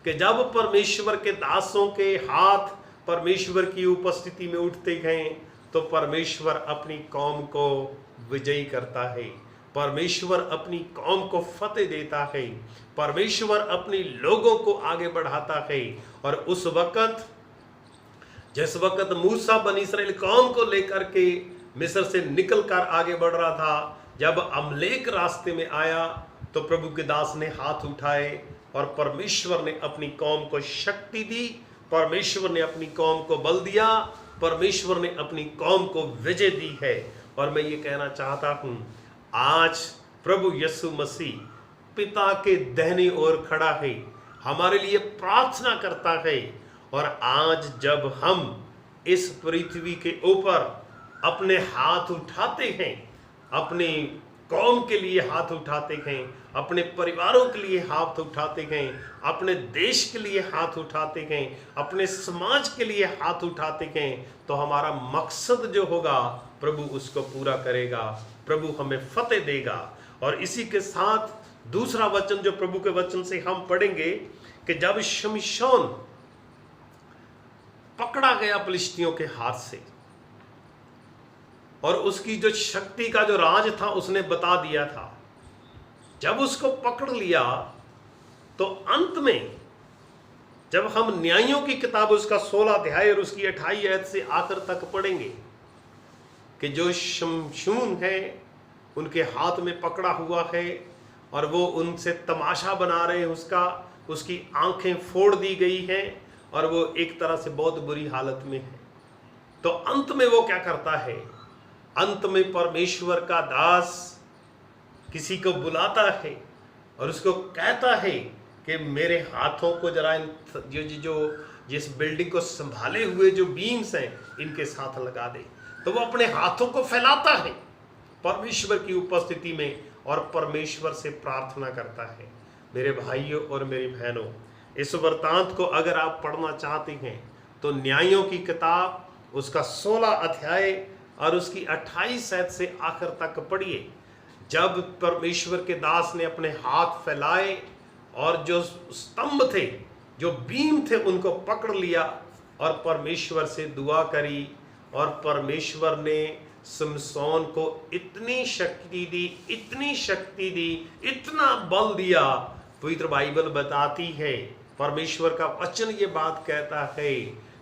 कि जब परमेश्वर के दासों के हाथ परमेश्वर की उपस्थिति में उठते हैं तो परमेश्वर अपनी कौम को विजयी करता है, परमेश्वर अपनी कौम को फतेह देता है, परमेश्वर अपनी लोगों को आगे बढ़ाता है। और उस वक्त जिस वक्त मूसा बनी इस्राएल कौम को लेकर के मिस्र से निकलकर आगे बढ़ रहा था, जब अमलेक रास्ते में आया तो प्रभु के दास ने हाथ उठाए और परमेश्वर ने अपनी कौम को शक्ति दी, परमेश्वर ने अपनी कौम को बल दिया, परमेश्वर ने अपनी कौम को विजय दी है। और मैं ये कहना चाहता हूँ आज प्रभु यीशु मसीह पिता के दाहिनी ओर खड़ा है, हमारे लिए प्रार्थना करता है। और आज जब हम इस पृथ्वी के ऊपर अपने हाथ उठाते हैं, अपने कौम के लिए हाथ उठाते हैं, अपने परिवारों के लिए हाथ उठाते हैं, अपने देश के लिए हाथ उठाते हैं, अपने समाज के लिए हाथ उठाते हैं, तो हमारा मकसद जो होगा प्रभु उसको पूरा करेगा, प्रभु हमें फतेह देगा। और इसी के साथ दूसरा वचन जो प्रभु के वचन से हम पढ़ेंगे कि जब शमशोन पकड़ा गया फिलिस्तियों के हाथ से और उसकी जो शक्ति का जो राज था उसने बता दिया था, जब उसको पकड़ लिया तो अंत में जब हम न्यायों की किताब उसका 16 अध्याय और उसकी 28 आयत से आखिर तक पढ़ेंगे कि जो शमशून है उनके हाथ में पकड़ा हुआ है और वो उनसे तमाशा बना रहे हैं, उसकी आंखें फोड़ दी गई हैं और वो एक तरह से बहुत बुरी हालत में है। तो अंत में वो क्या करता है, अंत में परमेश्वर का दास किसी को बुलाता है और उसको कहता है कि मेरे हाथों को जरा जो जिस बिल्डिंग को संभाले हुए जो बीम्स हैं इनके साथ लगा दे। तो वो अपने हाथों को फैलाता है परमेश्वर की उपस्थिति में और परमेश्वर से प्रार्थना करता है। मेरे भाइयों और मेरी बहनों, इस वृत्तांत को अगर आप पढ़ना चाहते हैं तो न्यायों की किताब उसका 16 अध्याय और उसकी 28 आयत से आखिर तक पढ़िए। जब परमेश्वर के दास ने अपने हाथ फैलाए और जो स्तंभ थे, जो बीम थे, उनको पकड़ लिया और परमेश्वर से दुआ करी और परमेश्वर ने शमशोन को इतनी शक्ति दी, इतनी शक्ति दी, इतना बल दिया। पवित्र बाइबल बताती है, परमेश्वर का वचन ये बात कहता है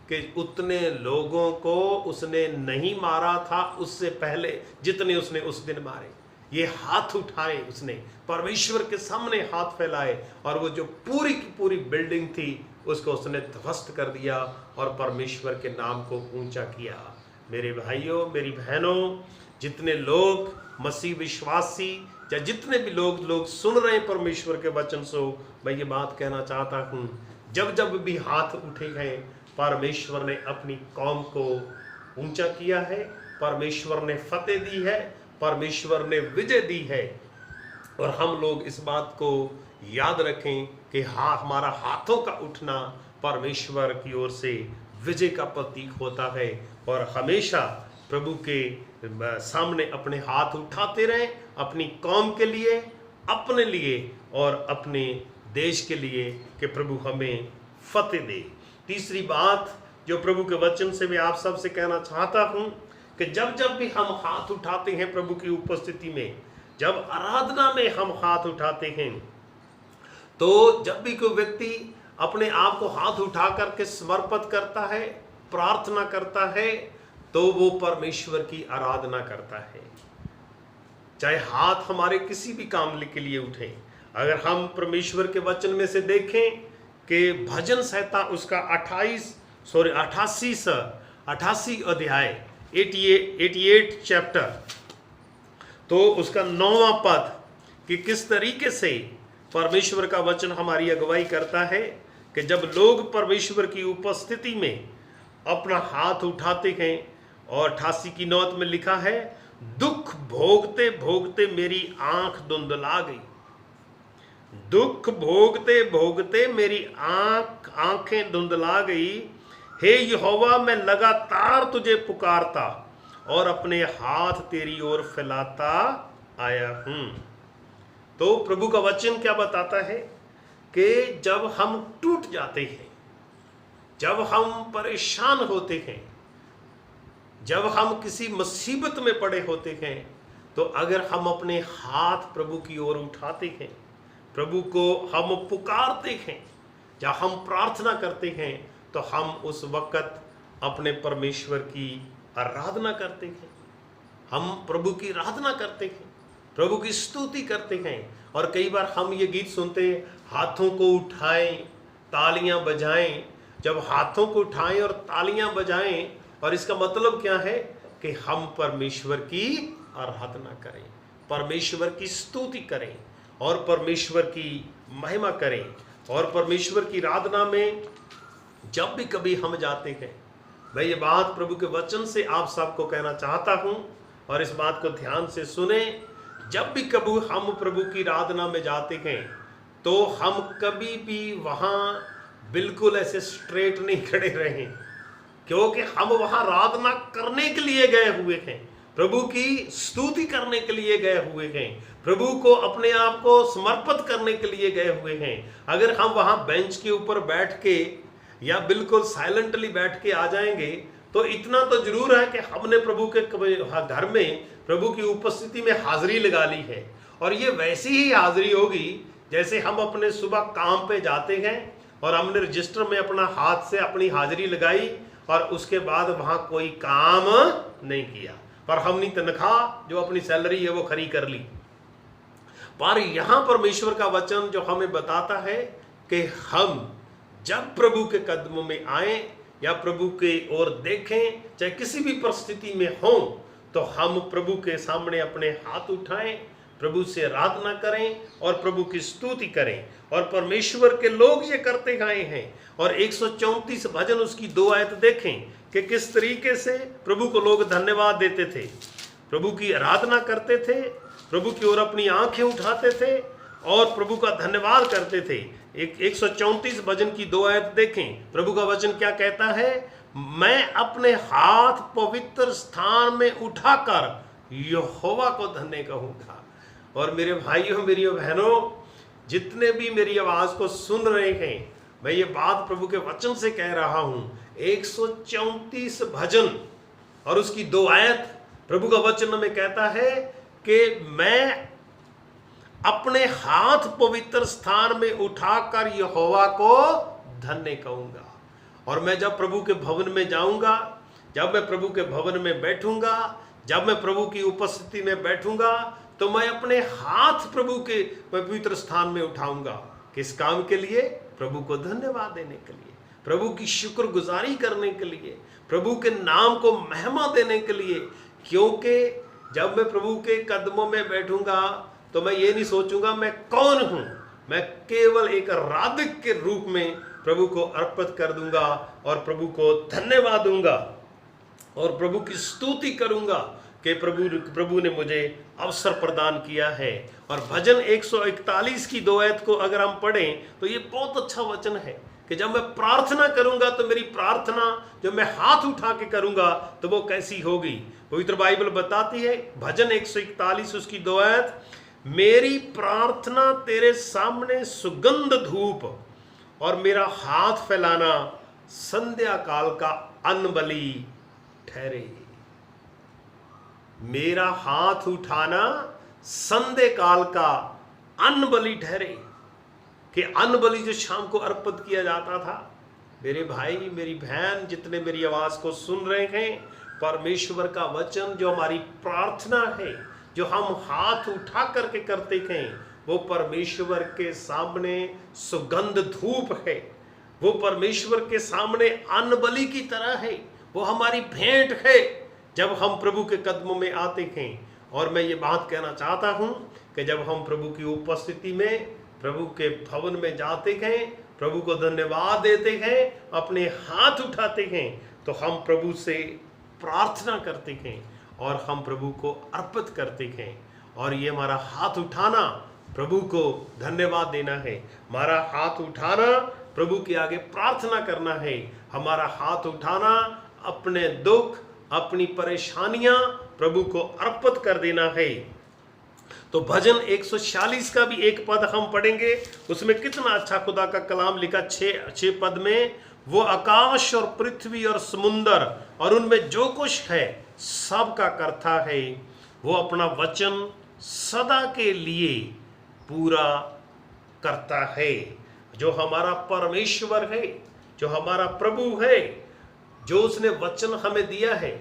कि उतने लोगों को उसने नहीं मारा था उससे पहले जितने उसने उस दिन मारे। ये हाथ उठाए उसने, परमेश्वर के सामने हाथ फैलाए और वो जो पूरी की पूरी बिल्डिंग थी उसको उसने ध्वस्त कर दिया और परमेश्वर के नाम को ऊंचा किया। मेरे भाइयों, मेरी बहनों, जितने लोग मसीह विश्वासी या जितने भी लोग सुन रहे हैं परमेश्वर के वचन से, मैं ये बात कहना चाहता हूँ, जब जब भी हाथ उठे हैं, परमेश्वर ने अपनी कौम को ऊंचा किया है, परमेश्वर ने फतेह दी है, परमेश्वर ने विजय दी है। और हम लोग इस बात को याद रखें कि हाँ, हमारा हाथों का उठना परमेश्वर की ओर से विजय का प्रतीक होता है। और हमेशा प्रभु के सामने अपने हाथ उठाते रहें, अपनी कौम के लिए, अपने लिए और अपने देश के लिए, कि प्रभु हमें फतेह दे। तीसरी बात जो प्रभु के वचन से मैं आप सबसे कहना चाहता हूं कि जब जब भी हम हाथ उठाते हैं प्रभु की उपस्थिति में, जब आराधना में हम हाथ उठाते हैं, तो जब भी कोई व्यक्ति अपने आप को हाथ उठा करके समर्पित करता है, प्रार्थना करता है, तो वो परमेश्वर की आराधना करता है। चाहे हाथ हमारे किसी भी काम के लिए उठे। अगर हम परमेश्वर के वचन में से देखें कि भजन संहिता उसका 88 अध्याय 88 चैप्टर, तो उसका 9वां पद कि किस तरीके से परमेश्वर का वचन हमारी अगुवाई करता है कि जब लोग परमेश्वर की उपस्थिति में अपना हाथ उठाते हैं, और 88 की 9 में लिखा है, दुख भोगते भोगते मेरी आंख धुंधला गई, दुख भोगते भोगते मेरी आंखें धुंधला गई, हे यहोवा मैं लगातार तुझे पुकारता और अपने हाथ तेरी ओर फैलाता आया हूं। तो प्रभु का वचन क्या बताता है कि जब हम टूट जाते हैं, जब हम परेशान होते हैं, जब हम किसी मुसीबत में पड़े होते हैं, तो अगर हम अपने हाथ प्रभु की ओर उठाते हैं, प्रभु को हम पुकारते हैं या हम प्रार्थना करते हैं, तो हम उस वक्त अपने परमेश्वर की आराधना करते हैं, हम प्रभु की आराधना करते हैं, प्रभु की स्तुति करते हैं। और कई बार हम ये गीत सुनते हैं, हाथों को उठाएं तालियां बजाएं। जब हाथों को उठाएं और तालियां बजाएं, और इसका मतलब क्या है कि हम परमेश्वर की आराधना करें, परमेश्वर की स्तुति करें और परमेश्वर की महिमा करें। और परमेश्वर की आराधना में जब भी कभी हम जाते हैं, मैं ये बात प्रभु के वचन से आप सबको कहना चाहता हूं, और इस बात को ध्यान से सुने। जब भी कभी हम प्रभु की आराधना में जाते हैं, तो हम कभी भी वहां बिल्कुल ऐसे स्ट्रेट नहीं खड़े रहें, क्योंकि हम वहां आराधना करने के लिए गए हुए हैं, प्रभु की स्तुति करने के लिए गए हुए हैं, प्रभु को अपने आप को समर्पित करने के लिए गए हुए हैं। अगर हम वहां बेंच के ऊपर बैठ के या बिल्कुल साइलेंटली बैठ के आ जाएंगे, तो इतना तो जरूर है कि हमने प्रभु के घर में प्रभु की उपस्थिति में हाजिरी लगा ली है। और ये वैसी ही हाजिरी होगी जैसे हम अपने सुबह काम पे जाते हैं और हमने रजिस्टर में अपना हाथ से अपनी हाजिरी लगाई और उसके बाद वहां कोई काम नहीं किया, पर हमने तनख्वाह जो अपनी सैलरी है वो खरी कर ली। पर यहां परमेश्वर का वचन जो हमें बताता है कि हम जब प्रभु के कदमों में आए या प्रभु के ओर देखें, चाहे किसी भी परिस्थिति में हों, तो हम प्रभु के सामने अपने हाथ उठाएं, प्रभु से आराधना करें और प्रभु की स्तुति करें। और परमेश्वर के लोग ये करते आए हैं। और 134 भजन उसकी 2 आयत देखें कि किस तरीके से प्रभु को लोग धन्यवाद देते थे, प्रभु की आराधना करते थे, प्रभु की ओर अपनी आंखें उठाते थे और प्रभु का धन्यवाद करते थे। 134 भजन की 2 आयत देखें, प्रभु का वचन क्या कहता है, मैं अपने हाथ पवित्र स्थान में उठाकर यहोवा को धन्य कहूंगा। और मेरे भाइयों, मेरी बहनों, जितने भी मेरी आवाज को सुन रहे हैं, मैं ये बात प्रभु के वचन से कह रहा हूं। 134 भजन और उसकी 2 आयत प्रभु का वचन में कहता है कि मैं अपने हाथ पवित्र स्थान में उठाकर यहोवा को धन्य कहूंगा। और मैं जब प्रभु के भवन में जाऊंगा, जब मैं प्रभु के भवन में बैठूंगा, जब मैं प्रभु की उपस्थिति में बैठूंगा, तो मैं अपने हाथ प्रभु के पवित्र स्थान में उठाऊंगा। किस काम के लिए? प्रभु को धन्यवाद देने के लिए, प्रभु की शुक्रगुजारी करने के लिए, प्रभु के नाम को महिमा देने के लिए। क्योंकि जब मैं प्रभु के कदमों में बैठूंगा तो मैं ये नहीं सोचूंगा मैं कौन हूं, मैं केवल एक आराधक के रूप में प्रभु को अर्पित कर दूंगा और प्रभु को धन्यवाद दूंगा और प्रभु की स्तुति करूंगा कि प्रभु ने मुझे अवसर प्रदान किया है। और भजन 141 की 2 आयत को अगर हम पढ़ें तो ये बहुत अच्छा वचन है कि जब मैं प्रार्थना करूंगा तो मेरी प्रार्थना जो मैं हाथ उठा के करूंगा तो वो कैसी होगी। पवित्र बाइबल बताती है, भजन 141 उसकी 2 आयत, मेरी प्रार्थना तेरे सामने सुगंध धूप और मेरा हाथ फैलाना संध्या काल का अन्न बलि ठहरे। मेरा हाथ उठाना संध्या काल का अन्न बलि ठहरे। कि अन्न बलि जो शाम को अर्पित किया जाता था, मेरे भाई मेरी बहन जितने मेरी आवाज को सुन रहे हैं, परमेश्वर का वचन जो हमारी प्रार्थना है, जो हम हाथ उठा करके करते हैं, वो परमेश्वर के सामने सुगंध धूप है, वो परमेश्वर के सामने अन्न बलि की तरह है, वो हमारी भेंट है जब हम प्रभु के कदमों में आते हैं। और मैं ये बात कहना चाहता हूं कि जब हम प्रभु की उपस्थिति में प्रभु के भवन में जाते हैं, प्रभु को धन्यवाद देते हैं, अपने हाथ उठाते हैं, तो हम प्रभु से प्रार्थना करते हैं और हम प्रभु को अर्पित करते हैं। और ये हमारा हाथ उठाना प्रभु को धन्यवाद देना है, हमारा हाथ उठाना प्रभु के आगे प्रार्थना करना है, हमारा हाथ उठाना अपने दुख अपनी परेशानियां प्रभु को अर्पित कर देना है। तो भजन 146 का भी एक पद हम पढ़ेंगे, उसमें कितना अच्छा खुदा का कलाम लिखा 6 पद में, वो आकाश और पृथ्वी और समुंदर और उनमें जो कुछ है सब का कर्ता है, वो अपना वचन सदा के लिए पूरा करता है। जो हमारा परमेश्वर है, जो हमारा प्रभु है, जो उसने वचन हमें दिया है,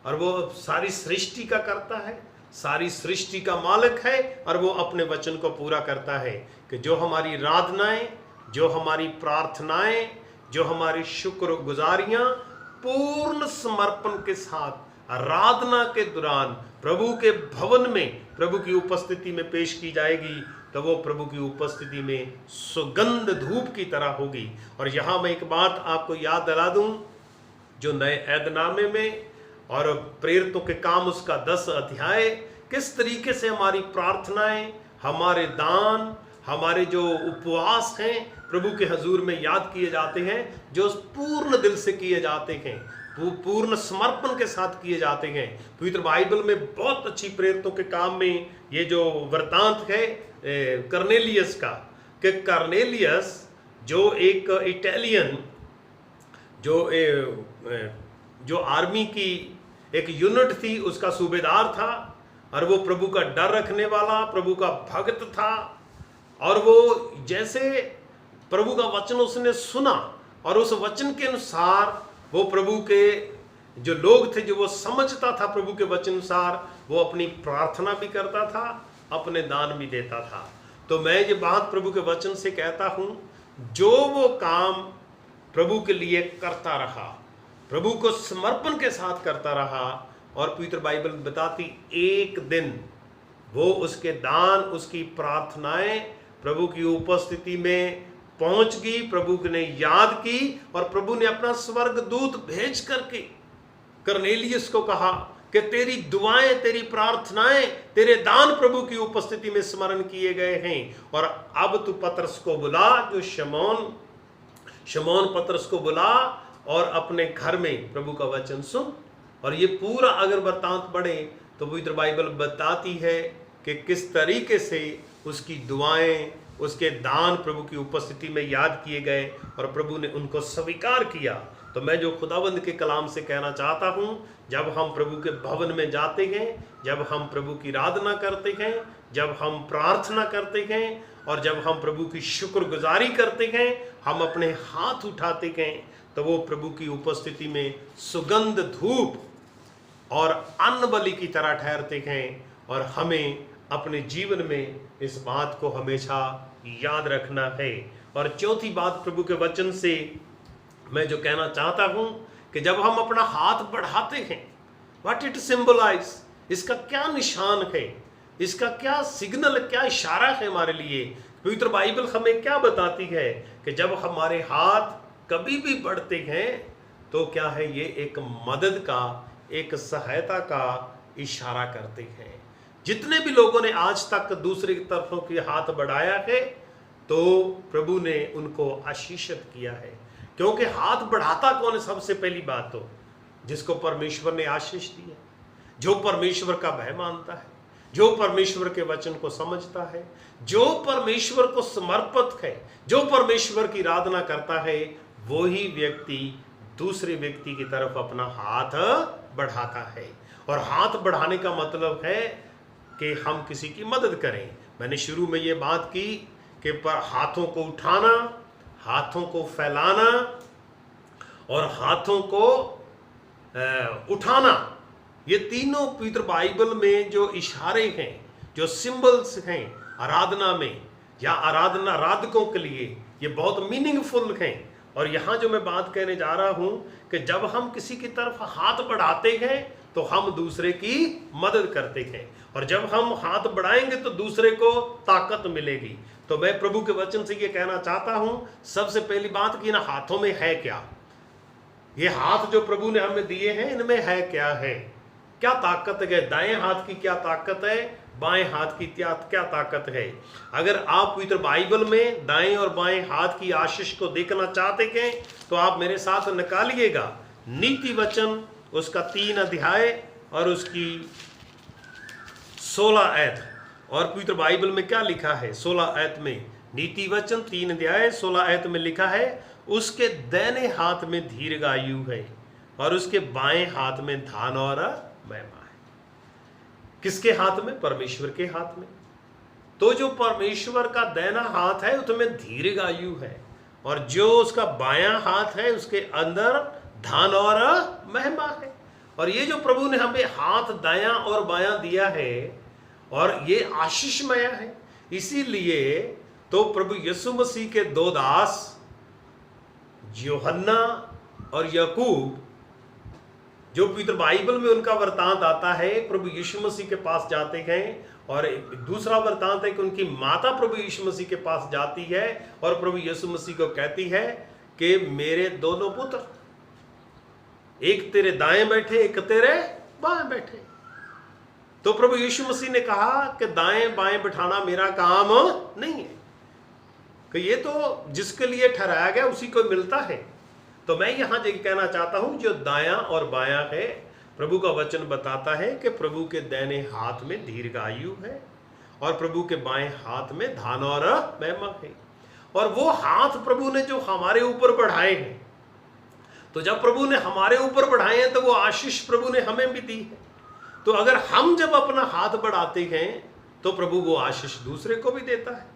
और वो सारी सृष्टि का करता है, सारी सृष्टि का मालिक है, और वो अपने वचन को पूरा करता है। कि जो हमारी आराधनाएं, जो हमारी प्रार्थनाएं, जो हमारी शुक्रगुजारियां पूर्ण समर्पण के साथ आराधना के दौरान प्रभु के भवन में प्रभु की उपस्थिति में पेश की जाएगी, तो वो प्रभु की उपस्थिति में सुगंध धूप की तरह होगी। और यहाँ मैं एक बात आपको याद दिला दूं, जो नए ऐदनामे में और प्रेरितों के काम उसका 10 अध्याय किस तरीके से हमारी प्रार्थनाएं, हमारे दान, हमारे जो उपवास हैं प्रभु के हजूर में याद किए जाते हैं, जो पूर्ण दिल से किए जाते हैं, पूर्ण समर्पण के साथ किए जाते हैं। पवित्र बाइबल में बहुत अच्छी प्रेरितों के काम में ये जो वृतांत है कर्नेलियस का, कि कर्नेलियस जो एक इटालियन जो आर्मी की एक यूनिट थी, उसका सूबेदार था, और वो प्रभु का डर रखने वाला, प्रभु का भक्त था। और वो जैसे प्रभु का वचन उसने सुना और उस वचन के अनुसार वो प्रभु के जो लोग थे, जो वो समझता था प्रभु के वचन अनुसार, वो अपनी प्रार्थना भी करता था, अपने दान भी देता था। तो मैं ये बात प्रभु के वचन से कहता हूं, जो वो काम प्रभु के लिए करता रहा, प्रभु को समर्पण के साथ करता रहा, और पवित्र बाइबल बताती एक दिन वो उसके दान, उसकी प्रार्थनाएं प्रभु की उपस्थिति में पहुंच गई, प्रभु ने याद की, और प्रभु ने अपना स्वर्गदूत भेज करके कर्नेलियस को कहा कि तेरी दुआएं, तेरी प्रार्थनाएं, तेरे दान प्रभु की उपस्थिति में स्मरण किए गए हैं, और अब तू पतरस को बुला, जो शमौन पतरस को बुला, और अपने घर में प्रभु का वचन सुन। और ये पूरा अगर वृत्तांत पढ़े तो पवित्र बाइबल बताती है कि किस तरीके से उसकी दुआएं, उसके दान प्रभु की उपस्थिति में याद किए गए, और प्रभु ने उनको स्वीकार किया। तो मैं जो खुदावंद के कलाम से कहना चाहता हूँ, जब हम प्रभु के भवन में जाते हैं, जब हम प्रभु की आराधना करते हैं, जब हम प्रार्थना करते हैं, और जब हम प्रभु की शुक्रगुजारी करते हैं, हम अपने हाथ उठाते हैं, तो वो प्रभु की उपस्थिति में सुगंध धूप और अन्न बलि की तरह ठहरते हैं। और हमें अपने जीवन में इस बात को हमेशा याद रखना है। और चौथी बात प्रभु के वचन से मैं जो कहना चाहता हूं कि जब हम अपना हाथ बढ़ाते हैं, व्हाट इट सिंबलाइज, इसका क्या निशान है, इसका क्या सिग्नल, क्या इशारा है हमारे लिए। पवित्र बाइबल हमें क्या बताती है कि जब हमारे हाथ कभी भी बढ़ते हैं तो क्या है, ये एक मदद का, एक सहायता का इशारा करते हैं। जितने भी लोगों ने आज तक दूसरे की तरफों के हाथ बढ़ाया है तो प्रभु ने उनको आशीषित किया है, क्योंकि हाथ बढ़ाता कौन है? सबसे पहली बात तो जिसको परमेश्वर ने आशीष दी है, जो परमेश्वर का भय मानता है, जो परमेश्वर के वचन को समझता है, जो परमेश्वर को समर्पित है, जो परमेश्वर की आराधना करता है, वो ही व्यक्ति दूसरे व्यक्ति की तरफ अपना हाथ बढ़ाता है। और हाथ बढ़ाने का मतलब है कि हम किसी की मदद करें। मैंने शुरू में ये बात की कि हाथों को उठाना, हाथों को फैलाना और हाथों को उठाना, ये तीनों पवित्र बाइबल में जो इशारे हैं, जो सिंबल्स हैं आराधना में या आराधना आराधकों के लिए, ये बहुत मीनिंगफुल हैं। और यहाँ जो मैं बात कहने जा रहा हूँ कि जब हम किसी की तरफ हाथ बढ़ाते हैं तो हम दूसरे की मदद करते हैं, और जब हम हाथ बढ़ाएंगे तो दूसरे को ताकत मिलेगी। तो मैं प्रभु के वचन से ये कहना चाहता हूँ, सबसे पहली बात कि ना हाथों में है क्या, ये हाथ जो प्रभु ने हमें दिए हैं इनमें है क्या, है क्या ताकत है। दाएं हाथ की क्या ताकत है, बाएं हाथ की क्या ताकत है। अगर आप पवित्र बाइबल में दाएं और बाएं हाथ की आशीष को देखना चाहते हैं तो आप मेरे साथ निकालिएगा नीति वचन, उसका 3 अध्याय और उसकी 16 आयत। और पवित्र बाइबल में क्या लिखा है 16 आयत में? नीति वचन 3 अध्याय 16 आयत में लिखा है, उसके दाहिने हाथ में दीर्घायु है और उसके बाएं हाथ में धान और महिमा है। किसके हाथ में? परमेश्वर के हाथ में। तो जो परमेश्वर का दाहिना हाथ है उसमें दीर्घायु है, और जो उसका बायां हाथ है उसके अंदर धान और महिमा है। और ये जो प्रभु ने हमें हाथ दायां और बायां दिया है और ये आशीषमय है, इसीलिए तो प्रभु यीशु मसीह के 2 दास यूहन्ना और याकूब, जो पवित्र बाइबल में उनका वृतांत आता है, प्रभु यीशु मसीह के पास जाते हैं। और दूसरा वृतांत है कि उनकी माता प्रभु यीशु मसीह के पास जाती है और प्रभु यीशु मसीह को कहती है कि मेरे दोनों पुत्र, एक तेरे दाएं बैठे, एक तेरे बाएं बैठे। तो प्रभु यीशु मसीह ने कहा कि दाएं बाएं बिठाना मेरा काम नहीं है, कि ये तो जिसके लिए ठहराया गया उसी को मिलता है। तो मैं यहां जो कहना चाहता हूं, जो दायां और बायां है, प्रभु का वचन बताता है कि प्रभु के दाहिने हाथ में दीर्घायु है और प्रभु के बाएं हाथ में धान और महिमा है। और वो हाथ प्रभु ने जो हमारे ऊपर बढ़ाए हैं, तो जब प्रभु ने हमारे ऊपर बढ़ाए हैं तो वो आशीष प्रभु ने हमें भी दी है। तो अगर हम जब अपना हाथ बढ़ाते हैं तो प्रभु वो आशीष दूसरे को भी देता है।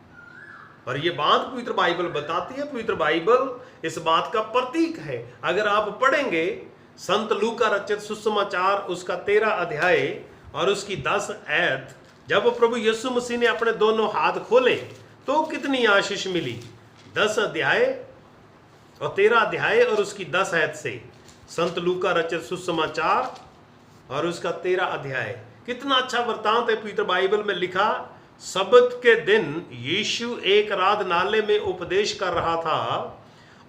और ये बात पवित्र बाइबल बताती है, पवित्र बाइबल इस बात का प्रतीक है। अगर आप पढ़ेंगे संत लूका रचित सुसमाचार उसका 13 अध्याय और उसकी 10 आयत, जब प्रभु यीशु मसीह ने अपने दोनों हाथ खोले तो कितनी आशीष मिली। 10 अध्याय और 13 अध्याय और उसकी 10 आयत से संत लूका रचित सुसमाचार और उसका 13 अध्याय, कितना अच्छा वृतांत है। पवित्र बाइबल में लिखा, सब्त के दिन यीशु एक आराधनालय में उपदेश कर रहा था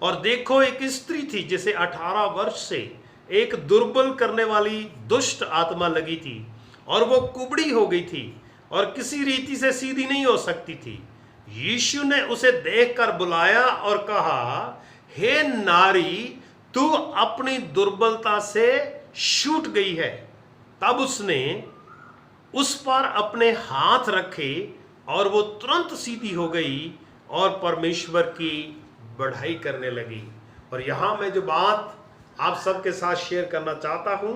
और देखो एक स्त्री थी जिसे 18 वर्ष से एक दुर्बल करने वाली दुष्ट आत्मा लगी थी और वो कुबड़ी हो गई थी और किसी रीति से सीधी नहीं हो सकती थी। यीशु ने उसे देखकर बुलाया और कहा, हे नारी, तू अपनी दुर्बलता से छूट गई है। तब उसने उस पर अपने हाथ रखे और वो तुरंत सीधी हो गई और परमेश्वर की बढ़ाई करने लगी। और यहाँ मैं जो बात आप सबके साथ शेयर करना चाहता हूँ,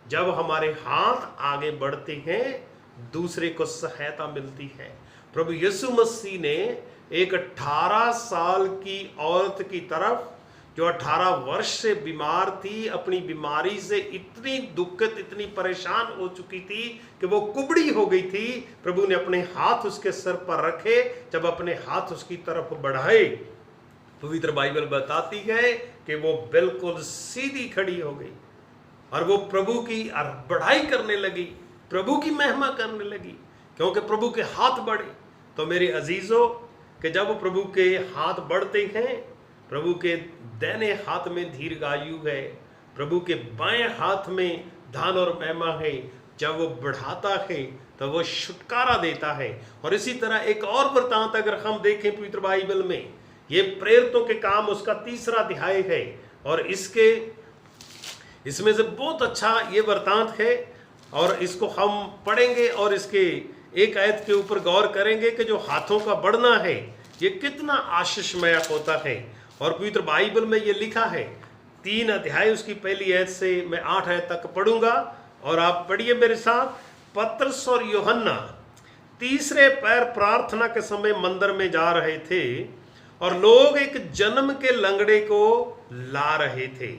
जब हमारे हाथ आगे बढ़ते हैं दूसरे को सहायता मिलती है। प्रभु यीशु मसीह ने एक 18 साल की औरत की तरफ, जो 18 वर्ष से बीमार थी, अपनी बीमारी से इतनी दुखित, इतनी परेशान हो चुकी थी कि वो कुबड़ी हो गई थी, प्रभु ने अपने हाथ उसके सर पर रखे। जब अपने हाथ उसकी तरफ बढ़ाए पवित्र बाइबल बताती है कि वो बिल्कुल सीधी खड़ी हो गई और वो प्रभु की बढ़ाई करने लगी, प्रभु की महिमा करने लगी, क्योंकि प्रभु के हाथ बढ़े। तो मेरे अजीजों कि जब प्रभु के हाथ बढ़ते हैं, प्रभु के दाहिने हाथ में दीर्घायु है, प्रभु के बाएं हाथ में धन और महिमा है। जब वो बढ़ाता है तो वो छुटकारा देता है। और इसी तरह एक और वृत्तांत अगर हम देखें पवित्र बाइबल में, ये प्रेरितों के काम उसका 3रा अध्याय है और इसमें से बहुत अच्छा ये वृत्तांत है और इसको हम पढ़ेंगे और इसके एक आयत के ऊपर गौर करेंगे कि जो हाथों का बढ़ना है ये कितना आशीषमय होता है। और पवित्र बाइबल में ये लिखा है, 3 अध्याय उसकी पहली आयत से मैं 8 आयत तक पढ़ूंगा और आप पढ़िए मेरे साथ। पतरस और यूहन्ना तीसरे पैर प्रार्थना के समय मंदिर में जा रहे थे और लोग एक जन्म के लंगड़े को ला रहे थे,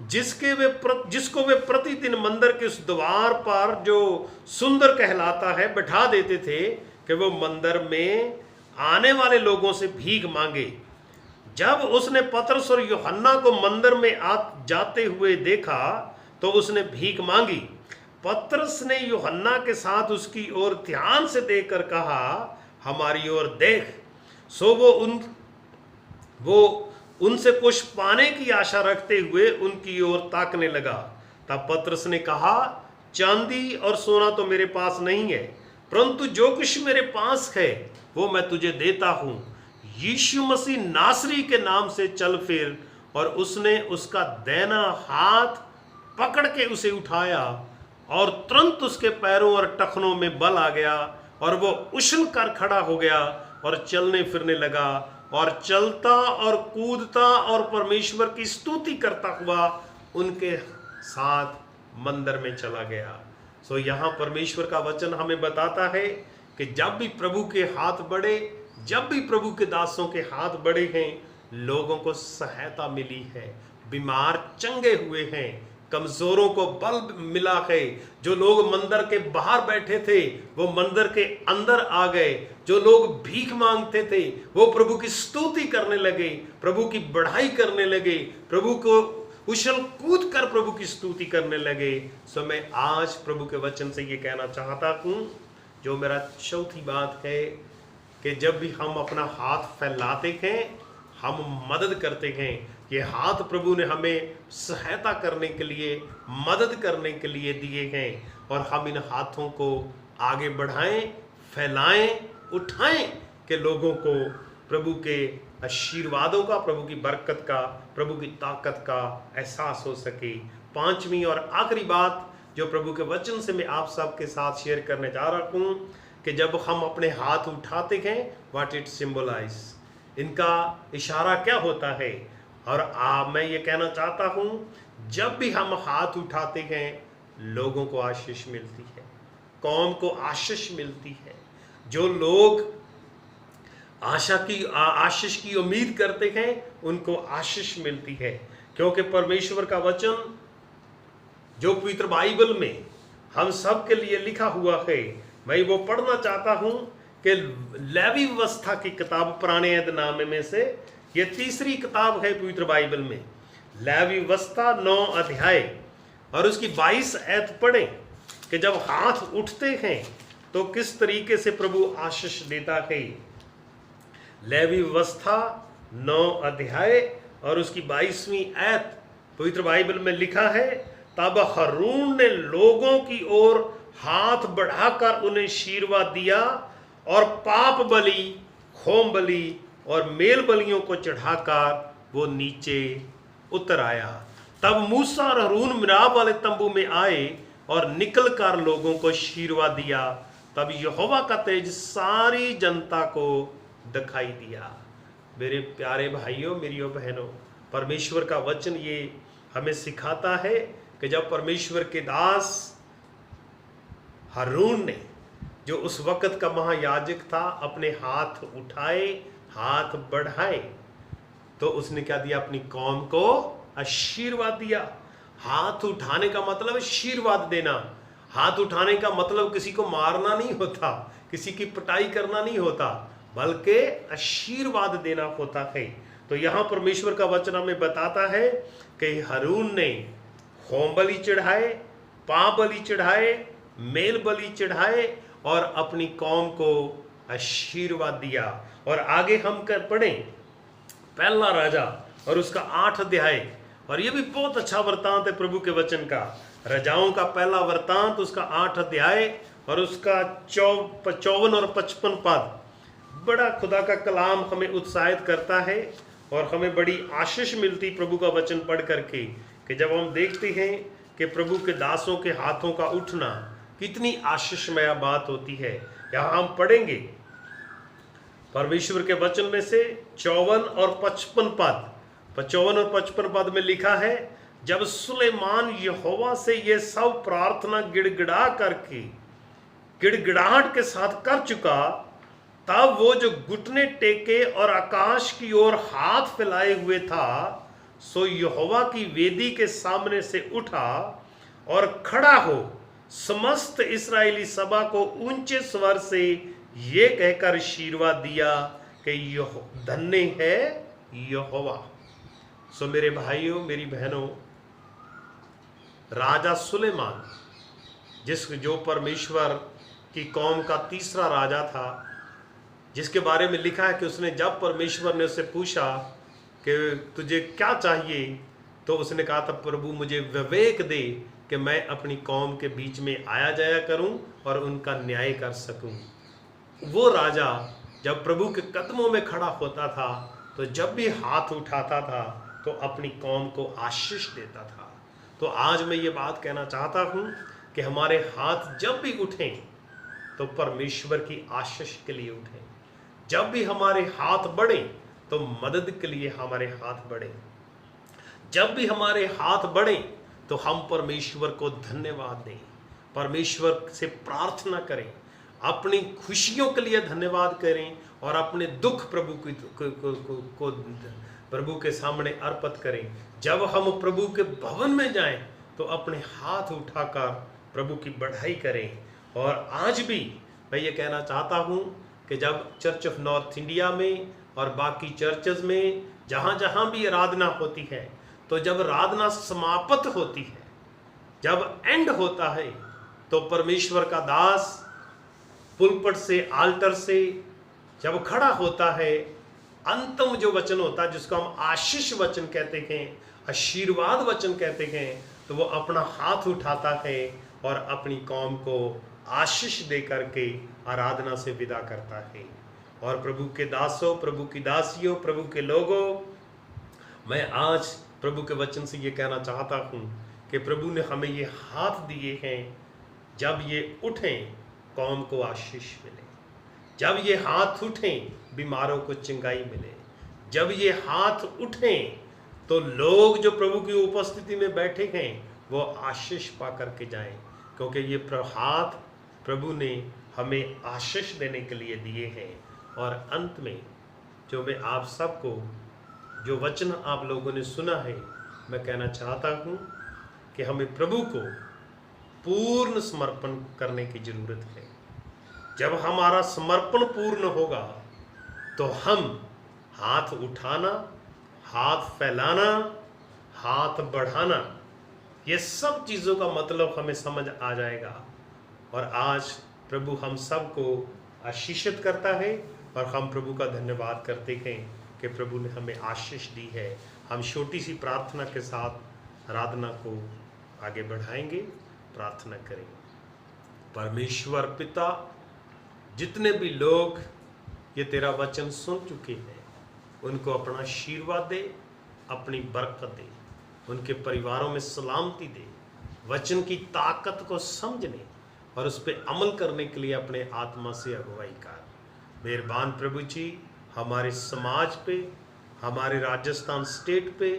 जिसको वे प्रतिदिन मंदिर के उस द्वार पर जो सुंदर कहलाता है बैठा देते थे कि वो मंदिर में आने वाले लोगों से भीख मांगे। जब उसने पतरस और यूहन्ना को मंदिर में जाते हुए देखा तो उसने भीख मांगी। पतरस ने यूहन्ना के साथ उसकी ओर ध्यान से देखकर कहा, हमारी ओर देख। सो वो उनसे कुछ पाने की आशा रखते हुए उनकी ओर ताकने लगा। तब पतरस ने कहा, चांदी और सोना तो मेरे पास नहीं है, परंतु जो कुछ मेरे पास है वो मैं तुझे देता हूं। यीशु मसीह नासरी के नाम से चल फिर। और उसने उसका दाहिना हाथ पकड़ के उसे उठाया और तुरंत उसके पैरों और टखनों में बल आ गया और वो उछल कर खड़ा हो गया और चलने फिरने लगा और चलता और कूदता और परमेश्वर की स्तुति करता हुआ उनके साथ मंदिर में चला गया। सो यहाँ परमेश्वर का वचन हमें बताता है कि जब भी प्रभु के हाथ बढ़े, जब भी प्रभु के दासों के हाथ बढ़े हैं, लोगों को सहायता मिली है, बीमार चंगे हुए हैं, कमजोरों को बल मिला है। जो लोग मंदिर के बाहर बैठे थे वो मंदिर के अंदर आ गए। जो लोग भीख मांगते थे वो प्रभु की स्तुति करने लगे, प्रभु की बढ़ाई करने लगे, प्रभु को उछल कूद कर प्रभु की स्तुति करने लगे। सो मैं आज प्रभु के वचन से ये कहना चाहता हूँ, जो मेरा चौथी बात है कि जब भी हम अपना हाथ फैलाते हैं, हम मदद करते हैं। ये हाथ प्रभु ने हमें सहायता करने के लिए, मदद करने के लिए दिए हैं और हम इन हाथों को आगे बढ़ाएं, फैलाएं, उठाएं कि लोगों को प्रभु के आशीर्वादों का, प्रभु की बरकत का, प्रभु की ताकत का एहसास हो सके। 5वीं और आखिरी बात जो प्रभु के वचन से मैं आप सबके साथ शेयर करने जा रहा हूँ कि जब हम अपने हाथ उठाते हैं, व्हाट इट सिंबलाइज, इनका इशारा क्या होता है। और मैं ये कहना चाहता हूँ, जब भी हम हाथ उठाते हैं लोगों को आशीष मिलती है, कौम को आशीष मिलती है। जो लोग आशीष की उम्मीद करते हैं उनको आशीष मिलती है, क्योंकि परमेश्वर का वचन जो पवित्र बाइबल में हम सब के लिए लिखा हुआ है, मैं वो पढ़ना चाहता हूँ कि लेवी व्यवस्था की किताब, पुराने ऐदनामे में से ये 3री किताब है पवित्र बाइबल में, लेवी व्यवस्था 9 अध्याय और उसकी 22 आयत पढ़ें कि जब हाथ उठते हैं तो किस तरीके से प्रभु आशीष देता है। लेवी व्यवस्था 9 अध्याय और उसकी 22वीं आयत पवित्र बाइबल में लिखा है, तब हारून ने लोगों की ओर हाथ बढ़ाकर उन्हें आशीर्वाद दिया और पाप बलि, होम बलि और मेल बलियों को चढ़ाकर वो नीचे उतर आया। तब मूसा और हारून मिराब वाले तंबू में आए और निकलकर लोगों को आशीर्वाद दिया। तब यहोवा का तेज सारी जनता को दिखाई दिया। मेरे प्यारे भाइयों, मेरी बहनों, परमेश्वर का वचन ये हमें सिखाता है कि जब परमेश्वर के दास हारून ने, जो उस वक्त का महायाजक था, अपने हाथ उठाए, हाथ बढ़ाए, तो उसने क्या दिया, अपनी कौम को आशीर्वाद दिया। हाथ उठाने का मतलब आशीर्वाद देना। हाथ उठाने का मतलब किसी को मारना नहीं होता, किसी की पिटाई करना नहीं होता, बल्कि आशीर्वाद देना होता है। तो यहाँ परमेश्वर का वचन हमें बताता है कि हारून ने होम बलि चढ़ाए, पाप बलि चढ़ाए, मेल बलि चढ़ाए और अपनी कौम को आशीर्वाद दिया। और आगे हम कर पढ़ें पहला राजा और उसका 8 अध्याय, और ये भी बहुत अच्छा वृतांत है प्रभु के वचन का। राजाओं का पहला वृतांत उसका 8 अध्याय और उसका 54 और 55 पद। बड़ा खुदा का कलाम हमें उत्साहित करता है और हमें बड़ी आशीष मिलती प्रभु का वचन पढ़ करके, कि जब हम देखते हैं कि प्रभु के दासों के हाथों का उठना कितनी आशीषमय बात होती है। यहाँ हम पढ़ेंगे परमेश्वर के वचन में से 54 और 55 पद। 54 और 55 पद में लिखा है, जब सुलेमान यहोवा से ये सब प्रार्थना गिड़गिड़ाहट के साथ कर चुका, तब वो जो घुटने टेके और आकाश की ओर हाथ फैलाए हुए था, सो यहोवा की वेदी के सामने से उठा और खड़ा हो समस्त इस्राएली सभा को ऊंचे स्वर से ये कहकर आशीर्वाद दिया कि धन्य है यहोवा। सो मेरे भाइयों, मेरी बहनों, राजा सुलेमान, जो परमेश्वर की कौम का तीसरा राजा था, जिसके बारे में लिखा है कि उसने, जब परमेश्वर ने उससे पूछा कि तुझे क्या चाहिए, तो उसने कहा था, प्रभु मुझे विवेक दे कि मैं अपनी कौम के बीच में आया जाया करूं और उनका न्याय कर सकूं। वो राजा जब प्रभु के कदमों में खड़ा होता था, तो जब भी हाथ उठाता था तो अपनी कौम को आशीष देता था। तो आज मैं ये बात कहना चाहता हूं कि हमारे हाथ जब भी उठें तो परमेश्वर की आशीष के लिए उठें। जब भी हमारे हाथ बढ़ें तो मदद के लिए हमारे हाथ बढ़ें। जब भी हमारे हाथ बढ़ें तो हम परमेश्वर को धन्यवाद दें, परमेश्वर से प्रार्थना करें, अपनी खुशियों के लिए धन्यवाद करें और अपने दुख प्रभु को प्रभु के सामने अर्पित करें। जब हम प्रभु के भवन में जाएं तो अपने हाथ उठाकर प्रभु की बढ़ाई करें। और आज भी मैं ये कहना चाहता हूँ कि जब चर्च ऑफ नॉर्थ इंडिया में और बाकी चर्चेज में जहाँ जहाँ भी आराधना होती है, तो जब आराधना समाप्त होती है, जब एंड होता है, तो परमेश्वर का दास पुलपट से, आल्टर से जब खड़ा होता है, अंतिम जो वचन होता है जिसको हम आशीष वचन कहते हैं, आशीर्वाद वचन कहते हैं, तो वो अपना हाथ उठाता है और अपनी कौम को आशीष दे करके आराधना से विदा करता है। और प्रभु के दासों, प्रभु की दासियों, प्रभु के लोगों, मैं आज प्रभु के वचन से ये कहना चाहता हूँ कि प्रभु ने हमें ये हाथ दिए हैं, जब ये उठें कौम को आशीष मिले, जब ये हाथ उठें बीमारों को चंगाई मिले, जब ये हाथ उठें तो लोग जो प्रभु की उपस्थिति में बैठे हैं वो आशीष पा करके जाएं, क्योंकि ये हाथ प्रभु ने हमें आशीष देने के लिए दिए हैं। और अंत में जो मैं आप सबको, जो वचन आप लोगों ने सुना है, मैं कहना चाहता हूँ कि हमें प्रभु को पूर्ण समर्पण करने की जरूरत है। जब हमारा समर्पण पूर्ण होगा तो हम हाथ उठाना, हाथ फैलाना, हाथ बढ़ाना, ये सब चीज़ों का मतलब हमें समझ आ जाएगा। और आज प्रभु हम सबको आशीषित करता है और हम प्रभु का धन्यवाद करते हैं कि प्रभु ने हमें आशीष दी है। हम छोटी सी प्रार्थना के साथ आराधना को आगे बढ़ाएंगे। प्रार्थना करें। परमेश्वर पिता, जितने भी लोग ये तेरा वचन सुन चुके हैं, उनको अपना आशीर्वाद दे, अपनी बरकत दे, उनके परिवारों में सलामती दे, वचन की ताकत को समझने और उस पर अमल करने के लिए अपने आत्मा से अगुवाई कर। मेहरबान प्रभु जी, हमारे समाज पे, हमारे राजस्थान स्टेट पे,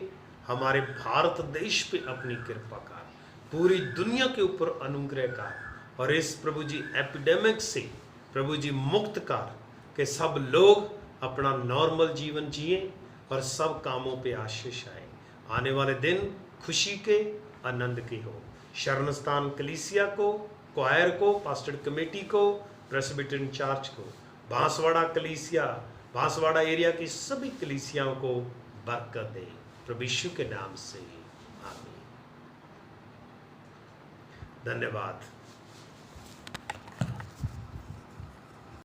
हमारे भारत देश पे अपनी कृपा कर, पूरी दुनिया के ऊपर अनुग्रह कर, और इस प्रभु जी एपिडेमिक से प्रभु जी मुक्त कर कि सब लोग अपना नॉर्मल जीवन जिए और सब कामों पे आशीष आए। आने वाले दिन खुशी के, आनंद के हो। शरण स्थान कलीसिया को, क्वायर को, पास्टर कमेटी को, प्रेस्बिटेरियन चर्च को, बांसवाड़ा कलीसिया, बांसवाड़ा एरिया की सभी कलीसियाओं को बरकत दे, प्रभु यीशु के नाम से आमीन। धन्यवाद।